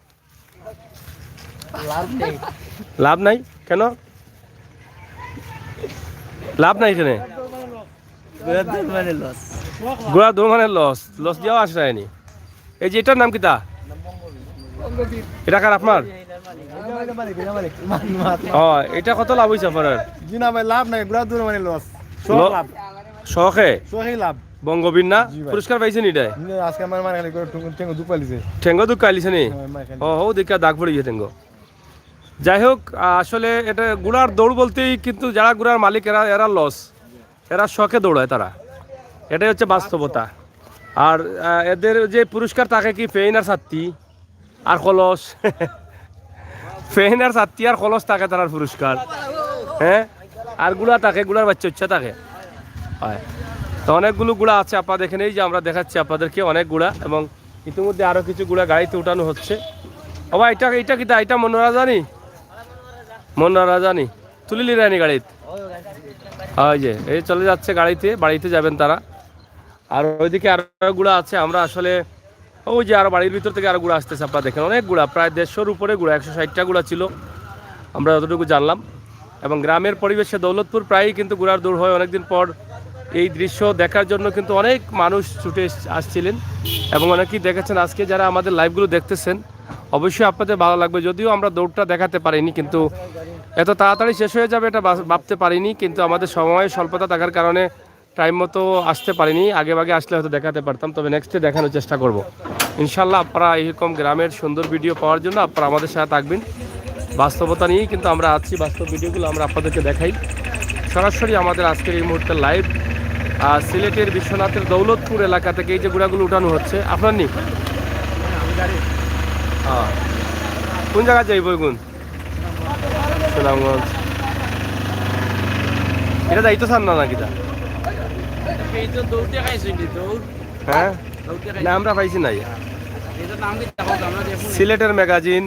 লাভ নাই কেন লাভ নাই এখানে ঘোড়া দৌড় মানে লস দিয়েও আসেনি এই যে এটার নাম কি তা এটা কার আপনার এটা কত লাভ হয়েছে আপনার
লাভ নাই ঘোড়া দূর মানে লস
শখে
লাভ
বঙ্গবীর না পুরস্কার পাইছেন এটাই
আজকে আমার মানে ঠেঙ্গো দুঃখ পালিছে
ঠেঙ্গো দুঃখ পাইছে নি ও দেখা দাগ পড়ে গিয়ে ঠেঙ্গো যাই হোক আসলে এটা গুড়ার দৌড় বলতেই কিন্তু যারা গুড়ার মালিক এরা লস এরা শখে দৌড়ায় তারা এটাই হচ্ছে বাস্তবতা আর এদের যে পুরস্কার তাকে কি ফেইন আর ছাত্তি আর কলস ফেইন আর ছাত্তি আর কলস থাকে তার পুরস্কার হ্যাঁ আর গুড়া থাকে গুড়ার বাচ্চা ইচ্ছা থাকে হয় তো অনেকগুলো গুড়া আছে আপনারা দেখেন এই যে আমরা দেখাচ্ছি আপনাদেরকে অনেক গুড়া এবং ইতিমধ্যে আরও কিছু গুড়া গাড়িতে উঠানো হচ্ছে বাবা এটা কিটা এটা মনোরা জানি তুলিলি রানি গাড়িতে ওই যে এই চলে যাচ্ছে গাড়িতে বাড়িতে যাবেন তারা আর ওইদিকে আরো গুড়া আছে আমরা আসলে ওই যে আরো বাড়ির ভিতর থেকে আরো গুড়া আসতেছে আপনারা দেখেন অনেক গুড়া প্রায় 150-র উপরে গুড়া 160টা গুড়া ছিল আমরা যতটুকু জানলাম এবং গ্রামের পরিবেশে দৌলতপুর প্রায়ই কিন্তু গুড়ার দৌড় হয় অনেকদিন পর এই দৃশ্য দেখার জন্য কিন্তু অনেক মানুষ ছুটে আসছিলেন এবং অনেকেই দেখেছেন আজকে যারা আমাদের লাইভগুলো দেখতেছেন অবশ্যই আপনাদের ভালো লাগবে যদিও আমরা দৌড়টা দেখাতে পারিনি কিন্তু এত তাড়াতাড়ি শেষ হয়ে যাবে এটা ভাবতে পারিনি কিন্তু আমাদের সময় স্বল্পতা থাকার কারণে টাইম মতো আসতে পারিনি আগে আসলে হয়তো দেখাতে পারতাম তবে নেক্সটে দেখানোর চেষ্টা করব ইনশাল্লাহ আপনারা এইরকম গ্রামের সুন্দর ভিডিও পাওয়ার জন্য আপনারা আমাদের সাথে থাকবেন বাস্তবতা নিয়েই কিন্তু আমরা আছি বাস্তব ভিডিওগুলো আমরা আপনাদেরকে দেখাই সরাসরি আমাদের আজকের এই মুহূর্তে লাইভ সিলেটের বিশ্বনাথের দৌলতপুর এলাকা থেকে এই যে গুড়াগুলো উঠানো হচ্ছে আপনার নি কোন জায়গায় যাই বইগুন সুনামগঞ্জ এটা দায়িত্ব ছাড় না নাকি হ্যাঁ না আমরা পাইছি নাই সিলেটের ম্যাগাজিন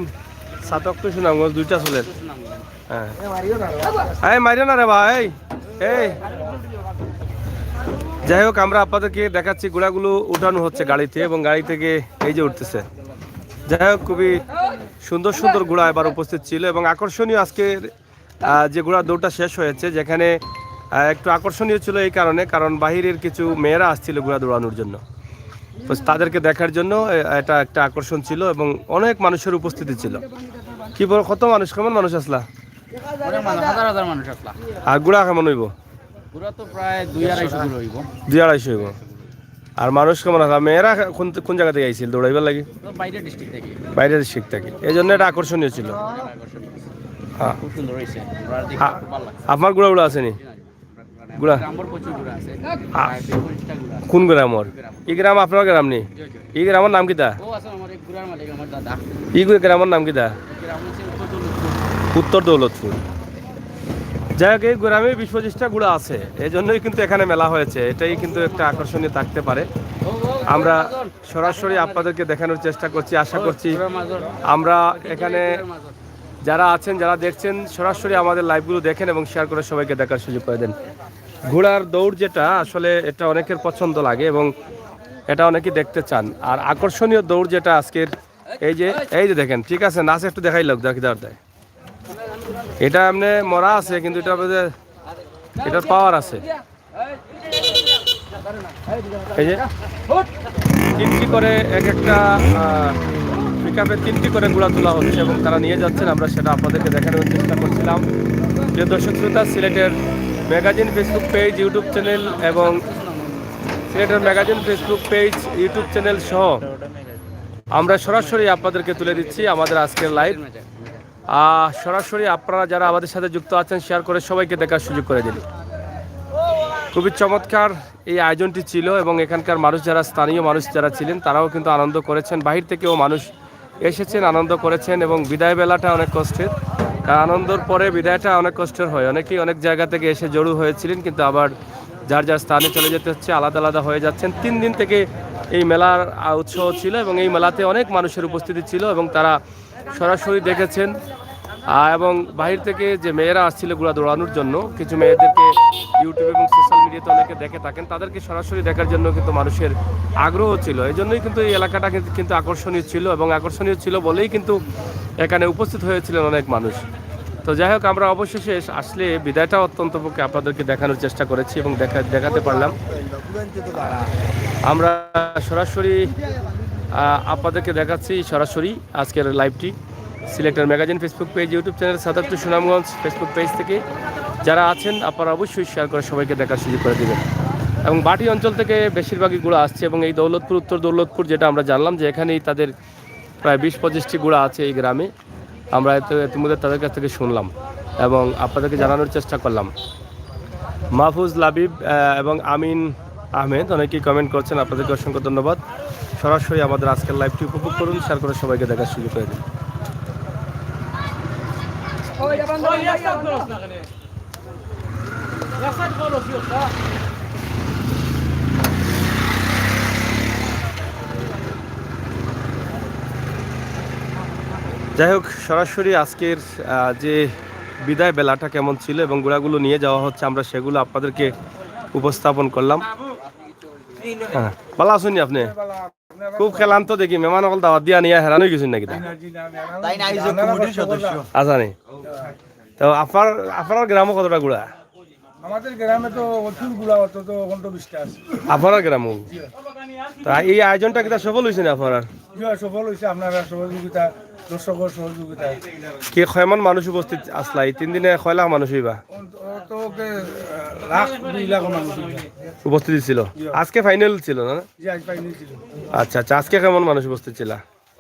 সাতক তো সুনামগঞ্জ দুইটা চলে। হ্যাঁ এই মারিও না রে ভাই এই। যাই হোক আমরা আপনাদেরকে দেখাচ্ছি গুড়াগুলো উঠানো হচ্ছে গাড়িতে এবং গাড়ি থেকে এই যে উঠতেছে। যাই হোক খুবই সুন্দর সুন্দর ঘোড়া এবার উপস্থিত ছিল এবং আকর্ষণীয় আজকের যে ঘোড়া দৌড়টা শেষ হয়েছে, যেখানে একটু আকর্ষণীয় ছিল এই কারণ বাহিরের কিছু মেয়েরা আসছিল ঘোড়া দৌড়ানোর জন্য, তো তাদেরকে দেখার জন্য এটা একটা আকর্ষণ ছিল এবং অনেক মানুষের উপস্থিতি ছিল। কি বল কত মানুষ, কেমন মানুষ আসলা?
হাজার হাজার মানুষ আসলা।
আর ঘোড়া কেমন হইব?
ঘোড়া তো প্রায় 2-250 হইব।
2-250 হইব। আর মানুষ কেমন আসলা? মেয়েরা কোন জায়গা থেকে আইছিল দৌড়াইবার লাগে?
বাইরের ডিস্ট্রিক্ট থেকে।
বাইরের ডিস্ট্রিক্ট থেকে, এই জন্য এটা আকর্ষণীয় ছিল। হ্যাঁ
খুব সুন্দর হয়েছে।
আপনার ঘোড়াগুলো আসেনি? গুড়া
গ্রামের প্রচুর ঘোড়া আছে।
কোন গ্রামর? এই গ্রাম আপনার গ্রাম নেই? এই গ্রামের নাম কিতা?
ও আছে আমার এক ঘোড়ার মালিক আমার দাদা।
এই গ্রামের নাম কিতা?
গ্রাম হচ্ছে উত্তর
উত্তর দৌলতপুর। যাই হোক এই গ্রামে 20-25টা গুড়া আছে, এই জন্যই কিন্তু এখানে মেলা হয়েছে। এটাই কিন্তু একটা আকর্ষণীয় থাকতে পারে। আমরা সরাসরি আপনাদেরকে দেখানোর চেষ্টা করছি, আশা করছি আমরা এখানে যারা আছেন, যারা দেখছেন, সরাসরি আমাদের লাইভগুলো দেখেন এবং শেয়ার করে সবাইকে দেখার সুযোগ করে দেন। ঘোড়ার দৌড় যেটা আসলে এটা অনেকের পছন্দ লাগে এবং এটা অনেকেই দেখতে চান। আর আকর্ষণীয় দৌড় যেটা আজকের এই যে দেখেন, ঠিক আছে নাচ একটু দেখাই লোক দেখি দেয়। এটা এমনি মরা আছে কিন্তু এটার পাওয়ার আছে। এই যে তিনটি করে এক একটা পিকআপে 3টি করে গুড়া তোলা হচ্ছে এবং তারা নিয়ে যাচ্ছেন। আমরা সেটা আপনাদেরকে দেখানোর চেষ্টা করছিলাম। প্রিয় দর্শক শ্রোতা, সিলেটের magazine Facebook page, YouTube channel এবং সিলেটের magazine Facebook page, YouTube channel সহ আমরা সরাসরি আপনাদেরকে তুলে দিচ্ছি আমাদের আজকের লাইভ। সরাসরি আপনারা যারা আমাদের সাথে যুক্ত আছেন শেয়ার করে সবাইকে দেখার সুযোগ করে দিন। খুবই চমৎকার এই আয়োজনটি ছিল এবং এখানকার মানুষ যারা, স্থানীয় মানুষ যারা ছিলেন, তারাও কিন্তু আনন্দ করেছেন। বাহির থেকেও মানুষ এসেছেন, আনন্দ করেছেন এবং বিদায় বেলাটা অনেক কষ্টের। আনন্দর পরে বিদায়টা অনেক কষ্টের হয়। অনেকেই অনেক জায়গা থেকে এসে জড়ো হয়েছিলেন, কিন্তু আবার যার যার স্থানে চলে যেতে হচ্ছে, আলাদা আলাদা হয়ে যাচ্ছেন। 3 দিন থেকে এই মেলার উৎসব ছিল এবং এই মেলাতে অনেক মানুষের উপস্থিতি ছিল এবং তারা সরাসরি দেখেছেন। এবং বাহির থেকে যে মেয়েরা আসছিল ঘোড়া দৌড়ানোর জন্য, কিছু মেয়েদেরকে ইউটিউব এবং সোশ্যাল মিডিয়াতে অনেকে দেখে থাকেন, তাদেরকে সরাসরি দেখার জন্য কিন্তু মানুষের আগ্রহ ছিল। এই জন্যই কিন্তু এই এলাকাটা কিন্তু আকর্ষণীয় ছিল এবং আকর্ষণীয় ছিল বলেই কিন্তু এখানে উপস্থিত হয়েছিলেন অনেক মানুষ। তো যাই হোক, আমরা অবশেষে আসলে বিদায়টা অত্যন্ত পক্ষে আপনাদেরকে দেখানোর চেষ্টা করেছি এবং দেখাতে পারলাম। আমরা সরাসরি আপনাদেরকে দেখাচ্ছি সরাসরি আজকের লাইভটি selector magazine Facebook page, YouTube channel, 77 Sunamganj Facebook page থেকে যারা আছেন আপনারা অবশ্যই শেয়ার করে সবাইকে দেখার সুযোগ করে দেবেন। এবং বাটি অঞ্চল থেকে বেশিরভাগই গুড়া আসছে এবং এই দৌলতপুর, উত্তর দৌলতপুর, যেটা আমরা জানলাম যে এখানেই তাদের প্রায় 20-25টি গুড়া আছে এই গ্রামে। আমরা ইতিমধ্যে তাদের কাছ থেকে শুনলাম এবং আপনাদেরকে জানানোর চেষ্টা করলাম। মাহফুজ লাবিব এবং আমিন আহমেদ অনেকেই কমেন্ট করছেন, আপনাদেরকে অসংখ্য ধন্যবাদ। সরাসরি আমাদের আজকের লাইভটি উপভোগ করুন, শেয়ার করে সবাইকে দেখার সুযোগ করে দিন। যাই হোক, সরাসরি আজকের যে বিদায় বেলাটা কেমন ছিল এবং ঘোড়াগুলো নিয়ে যাওয়া হচ্ছে, আমরা সেগুলো আপনাদেরকে উপস্থাপন করলাম। হ্যাঁ, ভালো আছেন আপনি? খুব খেলাম তো দেখি, মেহমান অকল দাওয়াত দিয়া নিয়ে হেরান হয়ে গেছেন নাকি? আচ্ছা নি, তো আপনার গ্রামে কতটা ঘোড়া?
আমাদের গ্রামে তো প্রচুর গুলা হতো, তো 20টা আছে
আপনার গ্রামে। তো এই আয়োজনটা কিটা সফল হয়েছে না আপনার?
সফল হয়েছে, আপনারা সহযোগিতা, দর্শকের সহযোগিতা।
কি কয়মান মানুষ উপস্থিত আসলা এই 3 দিনে? 6 লাখ মানুষ হইবা?
লাখ 2 লাখ মানুষ
উপস্থিত ছিল। আজকে ফাইনাল ছিল না? আচ্ছা আচ্ছা, আজকে কেমন মানুষ উপস্থিত ছিল?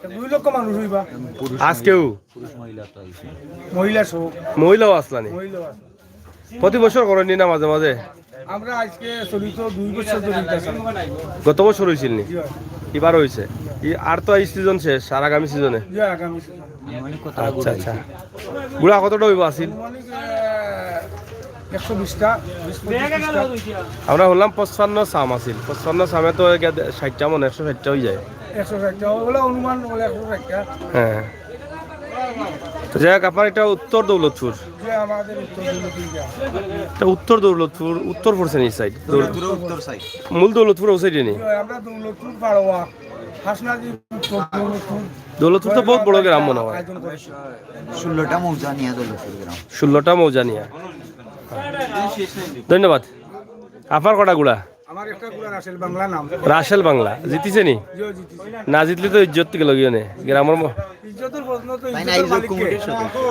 2 লক্ষ মানুষ হইবা
আজকেও? মহিলাও আসলানি? প্রতি বছর করেন না মাঝে মাঝে?
আমরা আজকে চলিত 2 বছর ধরে।
গত বছর হয়েছিল নি? এবার হয়েছে? আর তো এই সিজন শেষ, আর আগামী সিজনে? আচ্ছা আচ্ছা, গুড়া কতটা হইব আসিল?
120টা।
আমরা হলাম 55 সাম আসিল। 55 সামে তো 60টা মনে, 160টা হয়ে যায়।
160টা অনুমান 160টা।
হ্যাঁ, তো যাই হোক, আপনার এটা উত্তর দৌলতপুর, এটা উত্তর দৌলতপুর, উত্তর পড়ছে এই সাইড, মূল দৌলতপুর ও সাইডে নেই। দৌলতপুর তো বহুত বড় গ্রাম মনে হয়,
16টা মৌজানিয়া দৌলতপুর গ্রাম।
16টা মৌজানিয়া। ধন্যবাদ। আপনার কটা গুড়া?
আমার একটা গুড়া রাসেল বাংলা নাম।
রাসেল বাংলা জিতিছে নি? না জিতলে তো ইজ্জত থেকে লগিও নে গ্রামের
ইজ্জতের প্রশ্ন তো ইজ্জতের মালিককে।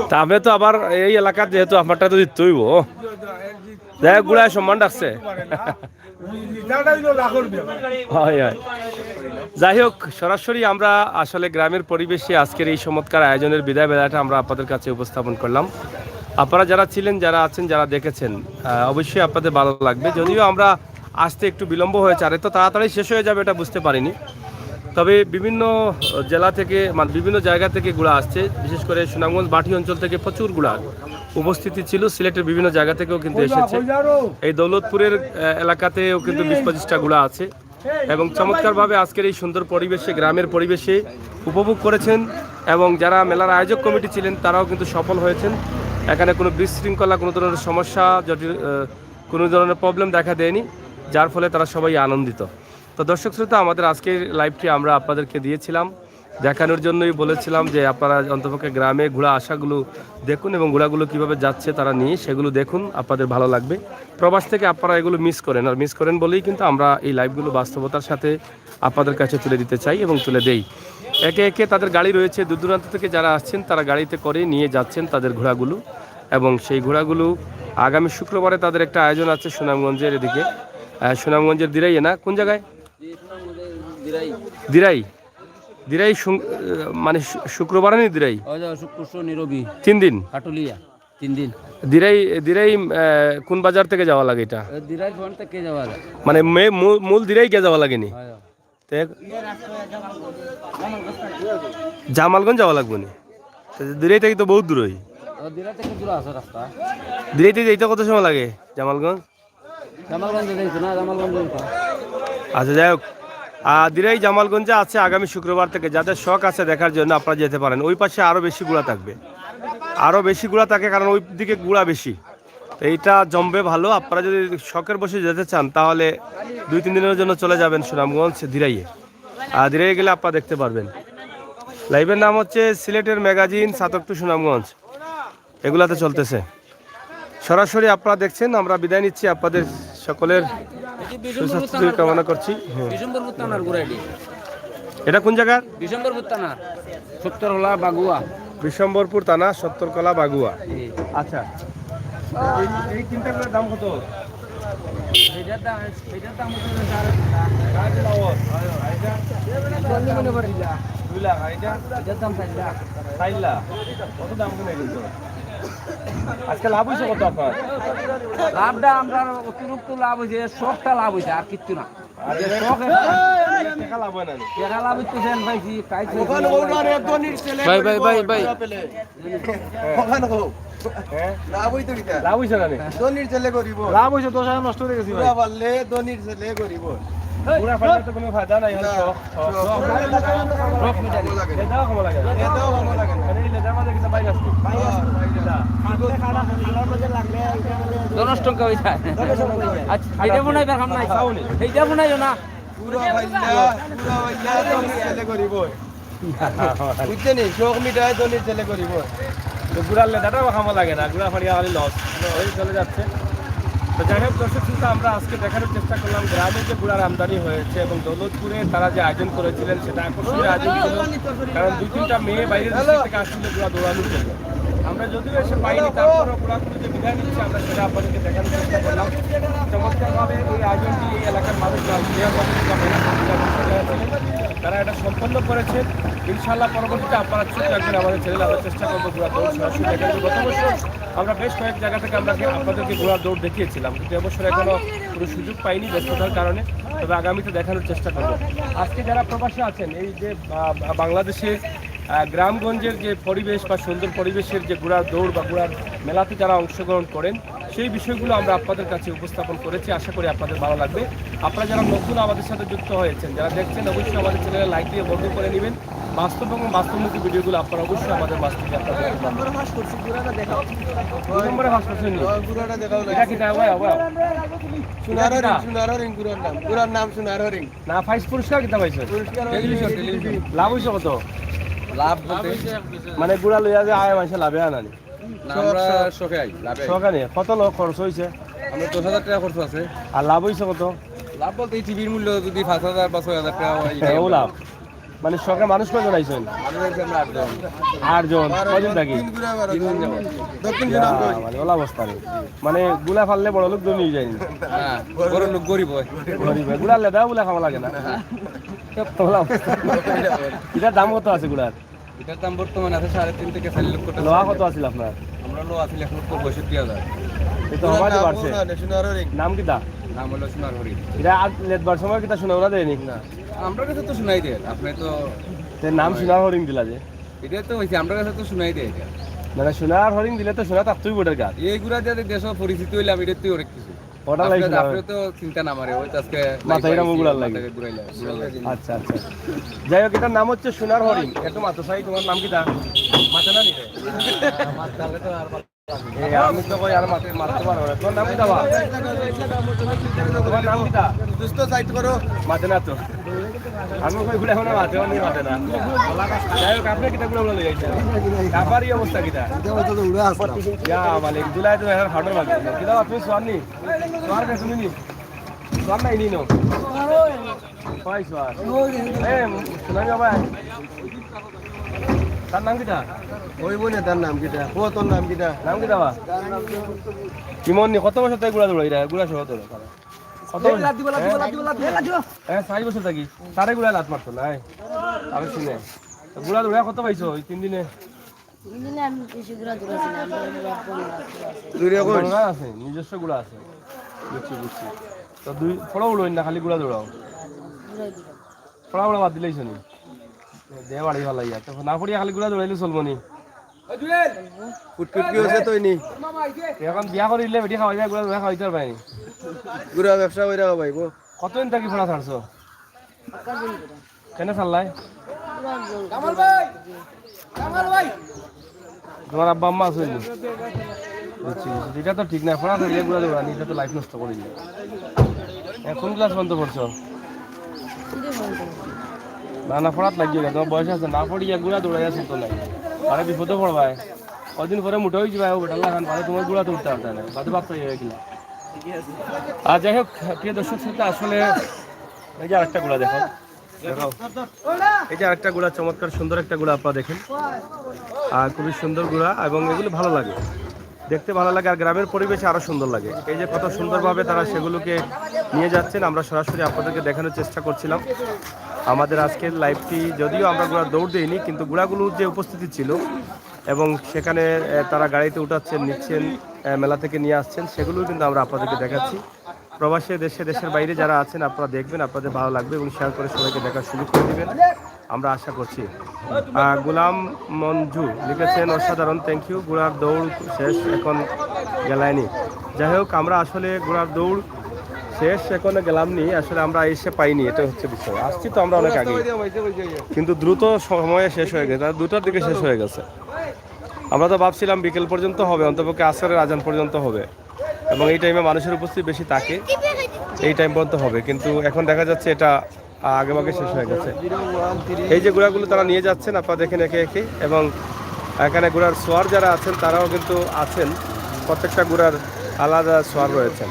তা আপনি তো আবার এই এলাকার যেহেতু আপনারটা তো জিততে হইব। যাই হোক, গুড়ায় সম্মান রাখছে। হয় হয়। যাই হোক, সরাসরি আমরা আসলে গ্রামের পরিবেশে আজকের এই চমৎকার আয়োজনের বিদায় বেলাটা আমরা আপনাদের কাছে উপস্থাপন করলাম। আপনারা যারা ছিলেন, যারা আছেন, যারা দেখেছেন, অবশ্যই আপনাদের ভালো লাগবে। যদিও আমরা আসতে একটু বিলম্ব হয়েছে, আর এত তাড়াতাড়ি শেষ হয়ে যাবে এটা বুঝতে পারিনি। তবে বিভিন্ন জেলা থেকে, মানে বিভিন্ন জায়গা থেকে গুড়া আসছে, বিশেষ করে সুনামগঞ্জ বাটি অঞ্চল থেকে প্রচুর গুড়া উপস্থিতি ছিল। সিলেটের বিভিন্ন জায়গা থেকেও কিন্তু এসেছে। এই দৌলতপুরের এলাকাতেও কিন্তু 20-25টা গুড়া আছে এবং চমৎকারভাবে আজকের এই সুন্দর পরিবেশে, গ্রামের পরিবেশে উপভোগ করেছেন। এবং যারা মেলার আয়োজক কমিটি ছিলেন তারাও কিন্তু সফল হয়েছেন। এখানে কোনো বিশৃঙ্খলা, কোনো ধরনের সমস্যা, জটিল কোনো ধরনের প্রবলেম দেখা দেয়নি, যার ফলে তারা সবাই আনন্দিত। তো দর্শক শ্রোতা, আমাদের আজকের লাইভটি আমরা আপনাদেরকে দিয়েছিলাম, দেখানোর জন্যই বলেছিলাম যে আপনারা অন্তপক্ষে গ্রামে ঘোড়া আসাগুলো দেখুন এবং ঘোড়াগুলো কীভাবে যাচ্ছে তারা নিয়ে সেগুলো দেখুন, আপনাদের ভালো লাগবে। প্রবাস থেকে আপনারা এগুলো মিস করেন, আর মিস করেন বলেই কিন্তু আমরা এই লাইভগুলো বাস্তবতার সাথে আপনাদের কাছে তুলে দিতে চাই এবং তুলে দেই। একে একে তাদের গাড়ি রয়েছে, দূর দূরান্ত থেকে যারা আসছেন তারা গাড়িতে করে নিয়ে যাচ্ছেন তাদের ঘোড়াগুলো। এবং সেই ঘোড়াগুলো আগামী শুক্রবারে তাদের একটা আয়োজন আছে সুনামগঞ্জের এদিকে, সুনামগঞ্জের দিরাইয়ে না, কোন জায়গায়? দিরাই। দিরাই মানে শুক্রবারে নি দিরাই?
শুক্র শনি রবি
3 দিন
কাটুলিয়া 3 দিন।
দিরাই দিরাই কোন বাজার থেকে যাওয়া লাগে এটা?
দিরাই ফোন থেকে যাওয়া যায়,
মানে মূল দিরাই কে যাওয়া লাগেনি? জামালগঞ্জ যাওয়া লাগবে নি? দিরাই থেকে তো বহুত দূরই।
দিরাই থেকে দূর আছে রাস্তা।
দিরাই থেকে এইটা কত সময় লাগে জামালগঞ্জ?
জামালগঞ্জে যাইতো না, জামালগঞ্জে যাইতো।
আচ্ছা, যাই হোক, দিরাই জামালগঞ্জে আছে আগামী শুক্রবার থেকে। যাদের শখ আছে দেখার জন্য আপনারা যেতে পারেন। ওই পাশে আরও বেশি গুড়া থাকবে, আরও বেশি গুড়া থাকে, কারণ ওই দিকে গুড়া বেশি। তো এইটা জমবে ভালো। আপনারা যদি শখের বসে যেতে চান তাহলে 2-3 দিনের জন্য চলে যাবেন সুনামগঞ্জ দিরাইয়ে। আর দিরাইয়ে গেলে আপনারা দেখতে পারবেন। লাইভের নাম হচ্ছে সিলেটের ম্যাগাজিন সাতক টু সুনামগঞ্জ, এগুলাতে চলতেছে সরাসরি। আপনারা দেখছেন, আমরা বিদায় নিচ্ছি, আপনাদের সকলের সুস্বাস্থ্য কামনা করছি।
বিশম্বরপুর থানার গুড়াইটি।
এটা কোন জায়গা?
বিশম্বরপুর থানার সত্তরকলা বাগুয়া।
বিশম্বরপুর থানা সত্তরকলা বাগুয়া। আচ্ছা, এই তিনটার দাম কত?
এটার দাম
কত দাম কিন্তু আজকে লাভ হয়েছে কত আপনার?
লাভটা আমরা অতিরিক্ত লাভ হয়েছে, শখটা লাভ হয়েছে, আর কিচ্ছু না।
লাভ হয় না,
লাভ হইতেছেন পাইছি
লাভ হয়েছে না? লাভ হয়েছে, 10,000 নষ্ট হয়ে গেছে। পুরা ফায়দা তো কোনো ফায়দা নাই।
জনষ্টঙ্কা হয়ে যায়। আচ্ছা, এইটা মনে হয় নাই, এইটা মনে হয় না।
গুড়ার লেদাটাও খামা লাগে না, গুড়া ফাড়িয়া খালি লস চলে যাচ্ছে। তো যাই হোক দর্শক শ্রোতা, আমরা আজকে দেখানোর চেষ্টা করলাম গ্রামে যে গুড়ার আমদানি হয়েছে এবং দৌলতপুরে তারা যে আয়োজন করেছিলেন সেটা আকর্ষণীয় আয়োজন ছিল, কারণ 2-3টা মেয়ে বাইরের দেশ থেকে আসছিল গুড়া দৌড়ানোর জন্য। আমরা যদিও এসে পাইনি, তারপরও পুরাপুরি যে বিদায় নিচ্ছে আমরা সেটা আপনাদেরকে দেখানোর চেষ্টা করলাম। চমৎকারভাবে এই আয়োজনটি এই এলাকার মানুষ তারা এটা সম্পন্ন করেছেন। ইনশাআল্লাহ পরবর্তীতে আপনারা ছোট্ট একদিন আমাদের চ্যানেল আমরা চেষ্টা করবো ঘোড়া দৌড় সরাসরি দেখানো। গত বছর আমরা বেশ কয়েক জায়গা থেকে আমরা আপনাদেরকে ঘোড়া দৌড় দেখিয়েছিলাম, কিন্তু এবছর এখনও কোনো সুযোগ পাইনি ব্যস্ততার কারণে। তবে আগামীতে দেখানোর চেষ্টা করবো। আজকে যারা প্রবাসী আছেন, এই যে বাংলাদেশে গ্রামগঞ্জের যে পরিবেশ বা সুন্দর পরিবেশের যে ঘোড়ার দৌড় বা ঘোড়ার মেলাতে যারা অংশগ্রহণ করেন সেই বিষয়গুলো আমরা আপনাদের কাছে উপস্থাপন করেছি। আশা করি আপনাদের ভালো লাগবে। আপনারা যারা নতুন আমাদের সাথে যুক্ত হয়েছেন, যারা দেখছেন, অবশ্যই আমাদের চ্যানেলে লাইক দিয়ে বন্ধ করে নেবেন। বাস্তব এবং বাস্তবমুখী ভিডিওগুলো আপনারা অবশ্যই আমাদের মাছ থেকে আপনাদের নম্বরে ভাস করছেন এটা কি ভাই আবার
গুড়ার নাম সোনার হরিং।
না ফাইস পুরস্কার কিতা পাইছেন? লাভ হইছে কত?
লাভ বলতে
মানে গুড়া লইয়া যে আয় মাসে লাভে আনানি
আমরা শখে আই লাভে।
সকালে কত লোক খরচ হয়েছে?
আমরা 10,000 টাকা খরচ আছে।
আর লাভ হয়েছে কত?
লাভ বলতে এই টিভির মূল্য যদি 5,000 বা 6,000 টাকা হয়
ও লাভ। মানে সকালে মানুষ কয়জন আইছেন? আটজন। কয়দিন থাকি? মানে ওলা অবস্থা নেই। মানে গুলা ফাললে বড় লোক জমি যায়নি।
হ্যাঁ বড় লোক গরিব হয়।
গরিব হয়। গুড়ার লেদা গুলা খাওয়া লাগে না। ওলা অবস্থা। এটার দাম কত আছে গুড়ার?
এটার দাম বর্তমানে আছে 3.5 থেকে 4 লক্ষ টাকা।
লোহা কত আছিল আপনার?
আমরা লোহা ছিল 1,65,000।
এই তো হবাই বাড়ছে। নাম কিতা?
নাম হলো সোনার হরিণ।
এটা আজ লেদবার সময় কিতা শুনে ওরা দেয়নি না?
আমরা কাছে তো শোনাই দেয়, আপনি তো
নাম সোনার হরিণ দিলা যে?
এটা তো হইছে আমরা কাছে তো শোনাই দেয়। এটা
মানে সোনার হরিণ দিলে তো সোনা তার তুই বোর্ডের গাছ
এইগুলা যাদের দেশ পরিচিত হইলাম এটা তো অনেক কিছু।
ওটা লাগছে না?
আপনি তো চিন্তা না মারে ওই তো আজকে
মাথায় রামু গুলার লাগে।
মাথায় ঘুরাইলা।
আচ্ছা আচ্ছা, যাই হোক, এটার নাম হচ্ছে সোনার হরিণ। এত মাথা চাই, তোমার নাম কিটা? মাথা না নিবে আমি তো কই আর মারতে পারবো না। তোমার নাম কিটা? তোমার নাম কিটা?
দুষ্ট সাইড করো
মাথে না তো আমি কই ঘুরে এখন মাথে অনেক মাথে না। যাই হোক, আপনি কিটা গুলো লই আইছেন? কাপারি অবস্থা কিটা? ইয়া মালিক দুলাই তো এখন হাড়ের মালিক কিটা? আপনি সোয়ানি সোয়ার কে শুনিনি? সোয়ার নাই নিনো কই সোয়ার এ শোনা যাবে? তার নাম কিটা?
ওই বনে তার নাম কিটা? ও তোর নাম কিটা?
নাম কি দাবা? কিমন নি কত বছর থেকে গুড়া দৌড়াই? গুড়া সহ তো কত? 4 বছর থাকি তারে গুড়া লাত মারতো না আমি শুনে। গুড়া দৌড়া কত পাইছো ওই 3 দিনে? গুড়া আছে, নিজস্ব গুড়া আছে। বুঝছি বুঝছি। তো দুই ফড়া উড়োই না, খালি গুড়া দৌড়াও? ফড়া উড়া বাদ দিলেই শুনি দে বাড়ি ভালো ইয়া। তো না পড়িয়া খালি গুড়া দৌড়াইলে চলবো নি?
ফুটফুট কি হইছে তুই নি?
এখন বিয়া করে দিলে বেটি খাওয়াই যায়, গুড়া দৌড়া খাওয়াইতে পারবাই?
গুড়া ব্যবসা কইরা ভাইব।
কতদিন থাকি ফোড়া ছাড়ছো? কেন ছাড়লাই? তোমার আব্বা আম্মা আছে? এটা তো ঠিক না, ফোড়া থাকলে গুড়া দৌড়া এটা তো লাইফ নষ্ট করে দিলে। কোন ক্লাস বন্ধ করছো? না না, ফোড়াত লাগিয়ে গেছে, তোমার বয়স আছে না, পড়িয়া গুড়া দৌড়াই আছে তো নাই। আরে বিপদে পড়বাই, কদিন পরে মুঠে হয়ে যাবে বেটাল্লা খান, পরে তোমার গুড়া তো উঠতে পারতে না, বাদে বাদ তো হয়ে গেল। আর যাই হোক, প্রিয় দর্শক শ্রোতা, আসলে এই যে আরেকটা গুড়া দেখো, এই যে আরেকটা গুড়া, চমৎকার সুন্দর একটা গুড়া আপনারা দেখেন। আর খুবই সুন্দর গুড়া, এবং এগুলো ভালো লাগে, দেখতে ভালো লাগে, আর গ্রামের পরিবেশে আরো সুন্দর লাগে। এই যে কত সুন্দরভাবে তারা সেগুলোকে নিয়ে যাচ্ছেন, আমরা সরাসরি আপনাদেরকে দেখানোর চেষ্টা করছিলাম। আমাদের আজকের লাইভটি যদিও আমরা গুড়া দৌড় দিইনি, কিন্তু গুড়াগুলোর যে উপস্থিতি ছিল এবং সেখানে তারা গাড়িতে উঠাচ্ছেন, নিচ্ছেন, মেলা থেকে নিয়ে আসছেন, সেগুলোও কিন্তু আমরা আপনাদেরকে দেখাচ্ছি। প্রবাসী দেশের বাইরে যারা আছেন, আপনারা দেখবেন, আপনাদের ভালো লাগবে এবং শেয়ার করে সবাইকে দেখার সুযোগ করে দেবেন, আমরা আশা করছি। গোলাম মঞ্জু লিখেছেন, অসাধারণ, থ্যাংক ইউ। ঘোড়ার দৌড় শেষ, এখন গেলায়নি। যাই হোক, আমরা আসলে ঘোড়ার দৌড় শেষ এখনো গেলাম নি, আসলে আমরা এসে পাইনি, এটা হচ্ছে বিষয়। আসছি তো আমরা অনেক আগে, কিন্তু দ্রুত সময়ে শেষ হয়ে গেছে, 2টার দিকে শেষ হয়ে গেছে। আমরা তো ভাবছিলাম বিকেল পর্যন্ত হবে, অন্তপক্ষে আসরের আজান পর্যন্ত হবে, এবং এই টাইমে মানুষের উপস্থিতি বেশি থাকে, এই টাইম পর্যন্ত হবে, কিন্তু এখন দেখা যাচ্ছে এটা আগেভাগে শেষ হয়ে গেছে। এই যে ঘোড়াগুলো তারা নিয়ে যাচ্ছেন, আপনারা দেখেন একে একে, এবং এখানে ঘোড়ার সোয়ার যারা আছেন তারাও কিন্তু আছেন, প্রত্যেকটা ঘোড়ার আলাদা সোয়ার রয়েছেন।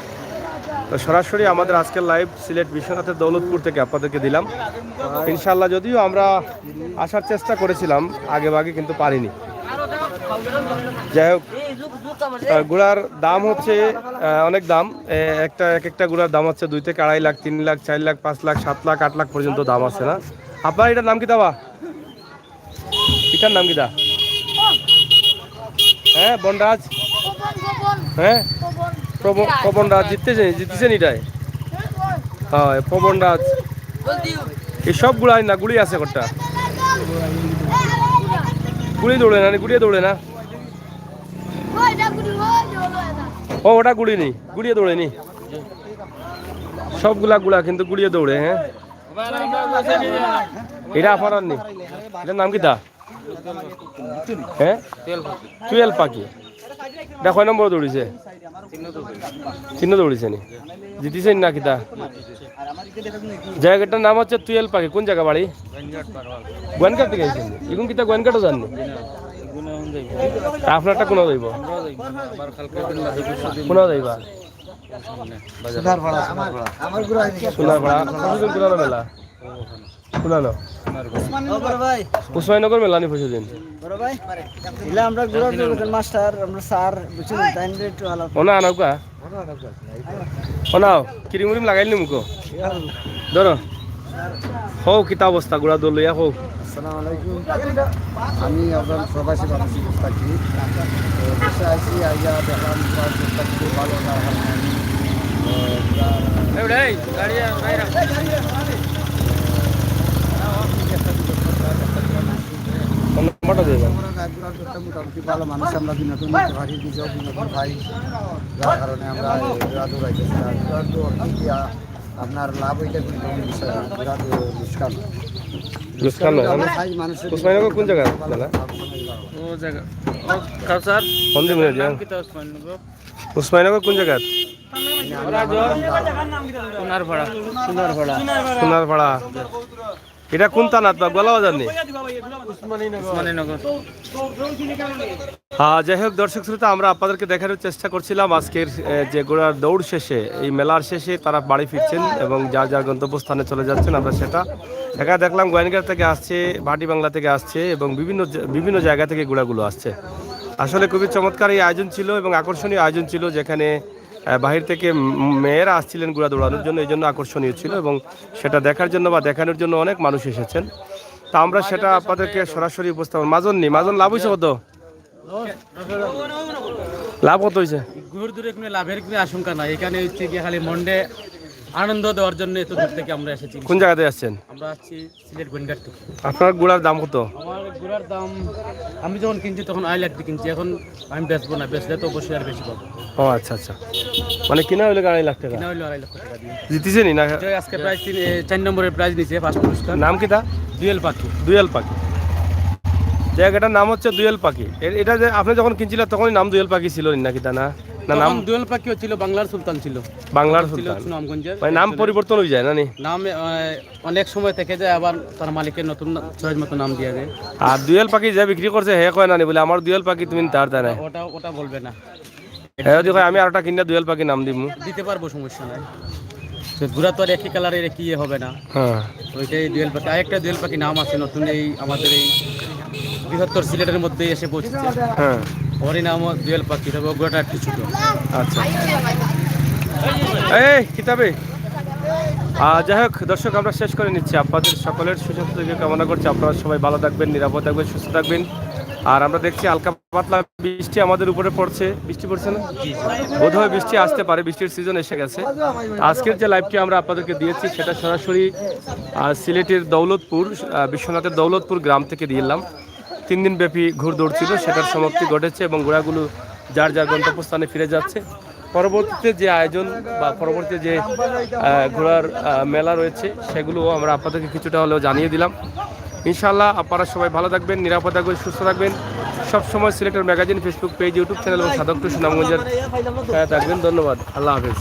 তো সরাসরি আমাদের আজকের লাইভ সিলেট বিশ্বনাথের দৌলতপুর থেকে আপনাদেরকে দিলাম। ইনশাল্লাহ যদিও আমরা আসার চেষ্টা করেছিলাম আগেভাগে, কিন্তু পারিনি। যাই হোক, গুড়ার দাম হচ্ছে অনেক দাম, এক একটা গুড়ার দাম হচ্ছে 2 থেকে 2.5 লাখ, 3 লাখ, 4 লাখ, 5 লাখ, 7 লাখ, 8 লাখ পর্যন্ত দাম আছে না। আপনার এটার নাম কি দাবা? এটার নাম কি দা? হ্যাঁ, বনরাজ, হ্যাঁ পবনরাজ জিততেছেন এটাই, হ্যাঁ পবনরাজ। এই সব গুড়াই না, গুড়ি আছে কটা, গুড়ি দৌড়ে না, গুড়িয়ে দৌড়ে না, ও ওটা গুড়ি নি, গুড়িয়ে দৌড়ে নি, সবগুলা গুড়া কিন্তু গুড়িয়ে দৌড়ে। হ্যাঁ, এটা আপনার নি, এটার নাম কি দা? হ্যাঁ, টুয়েল পাখি। এটা কয় নম্বর দৌড়িছে? চিহ্ন দৌড়িছে নি, জিতিছেন না কিতা? জায়গাটার নাম হচ্ছে টুয়েল পাখি। কোন জায়গা বাড়ি? গোয়েনঘাট থেকে আইছেন? এখন কিতা গোয়েনঘাটও জাননি? আপনারটা কোনো যাইব? কোনো যাইবা? সোনারপাড়া। পরশুদিন কোনানো মেলা? কোনানো উসমানীনগর মেলা নি পরশুদিন? ওনা আনাউকা ওনাও কিরিম উরিম লাগাইলি মুখো ধরো। হও কিতা অবস্থা গুড়া দৌড় লইয়া হও?
আসসালামু আলাইকুম। আমি আপনার প্রবাসী বাংলাদেশি থাকি, দেশে আইসি আইয়া দেখলাম থাকি ভালো না। মোটামুটি ভালো মানুষ, আমরা বিনোদন নিতে পারি, নিজেও বিনোদন পাই, যার কারণে আমরা ঘোরা দৌড়াইতেছি। আপনার লাভ হইতে বিনোদন বিষয় না, ঘোরা লুস্কান
উসমানীনগর কোন জায়গা মেলা? উসমানীনগর কোন জায়গা? সোনারপাড়া। এটা কোন থানাত বা গোলাবাজার নেই? যাই হোক দর্শক শ্রোতা, আমরা আপনাদেরকে দেখানোর চেষ্টা করছিলাম আজকের যে ঘোড়ার দৌড় শেষে, এই মেলার শেষে তারা বাড়ি ফিরছেন এবং যার যার গন্তব্যস্থানে চলে যাচ্ছেন। আমরা সেটা একা দেখলাম, গোয়েনঘাট থেকে আসছে, ভাটি বাংলা থেকে আসছে এবং বিভিন্ন জায়গা থেকে ঘোড়াগুলো আসছে। আসলে খুবই চমৎকার এই আয়োজন ছিল এবং আকর্ষণীয় আয়োজন ছিল, যেখানে বাহির থেকে মেয়েরা আসছিলেন ঘোড়া দৌড়ানোর জন্য, এই জন্য আকর্ষণীয় ছিল এবং সেটা দেখার জন্য বা দেখানোর জন্য অনেক মানুষ এসেছেন। তা আমরা সেটা আপনাদেরকে সরাসরি উপস্থাপন। মাজন নেই, মাজন লাভ হয়েছে কত? লাভ কত হয়েছে?
ঘুর দূরে কোনো লাভের কোনো আশঙ্কা নাই, এখানে হচ্ছে কি খালি মন্ডে আনন্দ দেওয়ার জন্য এত দূর থেকে আমরা এসেছি।
কোন জায়গাতে আসছেন?
আমরা আসছি সিলেট গোয়েনঘাট থেকে।
আপনার ঘোড়ার দাম কত?
আমার ঘোড়ার দাম আমি যখন কিনছি তখন 2 লাখ দিয়ে কিনছি, এখন আমি বেচবো না, বেচলে তো অবশ্যই আর বেশি পাবো।
ও আচ্ছা আচ্ছা, মানে কিনা হইলে 2.5 লাখ টাকা।
কিনা হইলো 2.5 লাখ টাকা দিয়ে।
জিতেছেনি না?
আজকে প্রাইজ 4 নম্বরের প্রাইজ নিয়েছে, ফার্স্ট পুরস্কার।
নাম কি তা?
দুয়েল পাখি।
দুয়েল পাখি। জায়গাটার নাম হচ্ছে দুয়েল পাখি। এটা যে আপনি যখন কিনছিলেন তখনই নাম দুয়েল পাখি ছিল নাকি তা? না না, নাম
দুয়েল পাখি ছিল, বাংলার সুলতান ছিল।
বাংলার
ছিল
সুলতান,
সুনামগঞ্জের।
মানে নাম পরিবর্তন হয়ে যায় না নি?
নাম অনেক সময় থেকে যায়, আবার তার মালিকের নতুন চয়েস মতো নাম দিয়ে দেয়।
আর দুয়েল পাখি যে বিক্রি করছে হে কয় না নি বলে আমার দুয়েল পাখি তুমি তার তাই না?
ওটা বলবে না।
হ্যাঁ যদি কয় আমি আরেকটা কিনা দুয়েল পাখি নাম দিব,
দিতে পারবো, সমস্যা নাই। ঘোড়া তো আর একই কালারের কি হবে না।
হ্যাঁ
ওইটাই দুয়েল পাখি। আরেকটা দুয়েল পাখি নাম আছে নতুন, এই আমাদের এই বৃহত্তর সিলেটের মধ্যে এসে পৌঁছেছে।
হ্যাঁ,
ওরই নামও দুয়েল পাখি, তবে ঘোড়াটা একটু ছোট।
আচ্ছা এই কিতাবে। যাই হোক দর্শক, আমরা শেষ করে নিচ্ছি। আপনাদের সকলের সুস্বাস্থ্য কামনা করছি। আপনারা সবাই ভালো থাকবেন, নিরাপদ থাকবেন, সুস্থ থাকবেন। আর আমরা দেখছি হালকা পাতলা বৃষ্টি আমাদের উপরে পড়ছে। বৃষ্টি পড়ছে না? বোধহয় বৃষ্টি আসতে পারে, বৃষ্টির সিজন এসে গেছে। আজকের যে লাইভটি আমরা আপনাদেরকে দিয়েছি সেটা সরাসরি সিলেটের দৌলতপুর, বিশ্বনাথের দৌলতপুর গ্রাম থেকে দিলাম। 3 দিন ব্যাপী ঘুর দৌড় ছিল, সেটার সমাপ্তি ঘটেছে এবং ঘোড়াগুলো যার যার গন্তব্যস্থানে ফিরে যাচ্ছে। পরবর্তীতে যে আয়োজন বা পরবর্তীতে যে ঘোড়ার মেলা রয়েছে সেগুলোও আমরা আপনাদেরকে কিছুটা হলেও জানিয়ে দিলাম। ইনশাআল্লাহ আপনারা সবাই ভালো থাকবেন, নিরাপদ থাকবেন, সুস্থ থাকবেন। সবসময় সিলেটের magazine Facebook page, YouTube channel এবং সাধক টু সুনামগঞ্জের থাকবেন। ধন্যবাদ, আল্লাহ হাফেজ।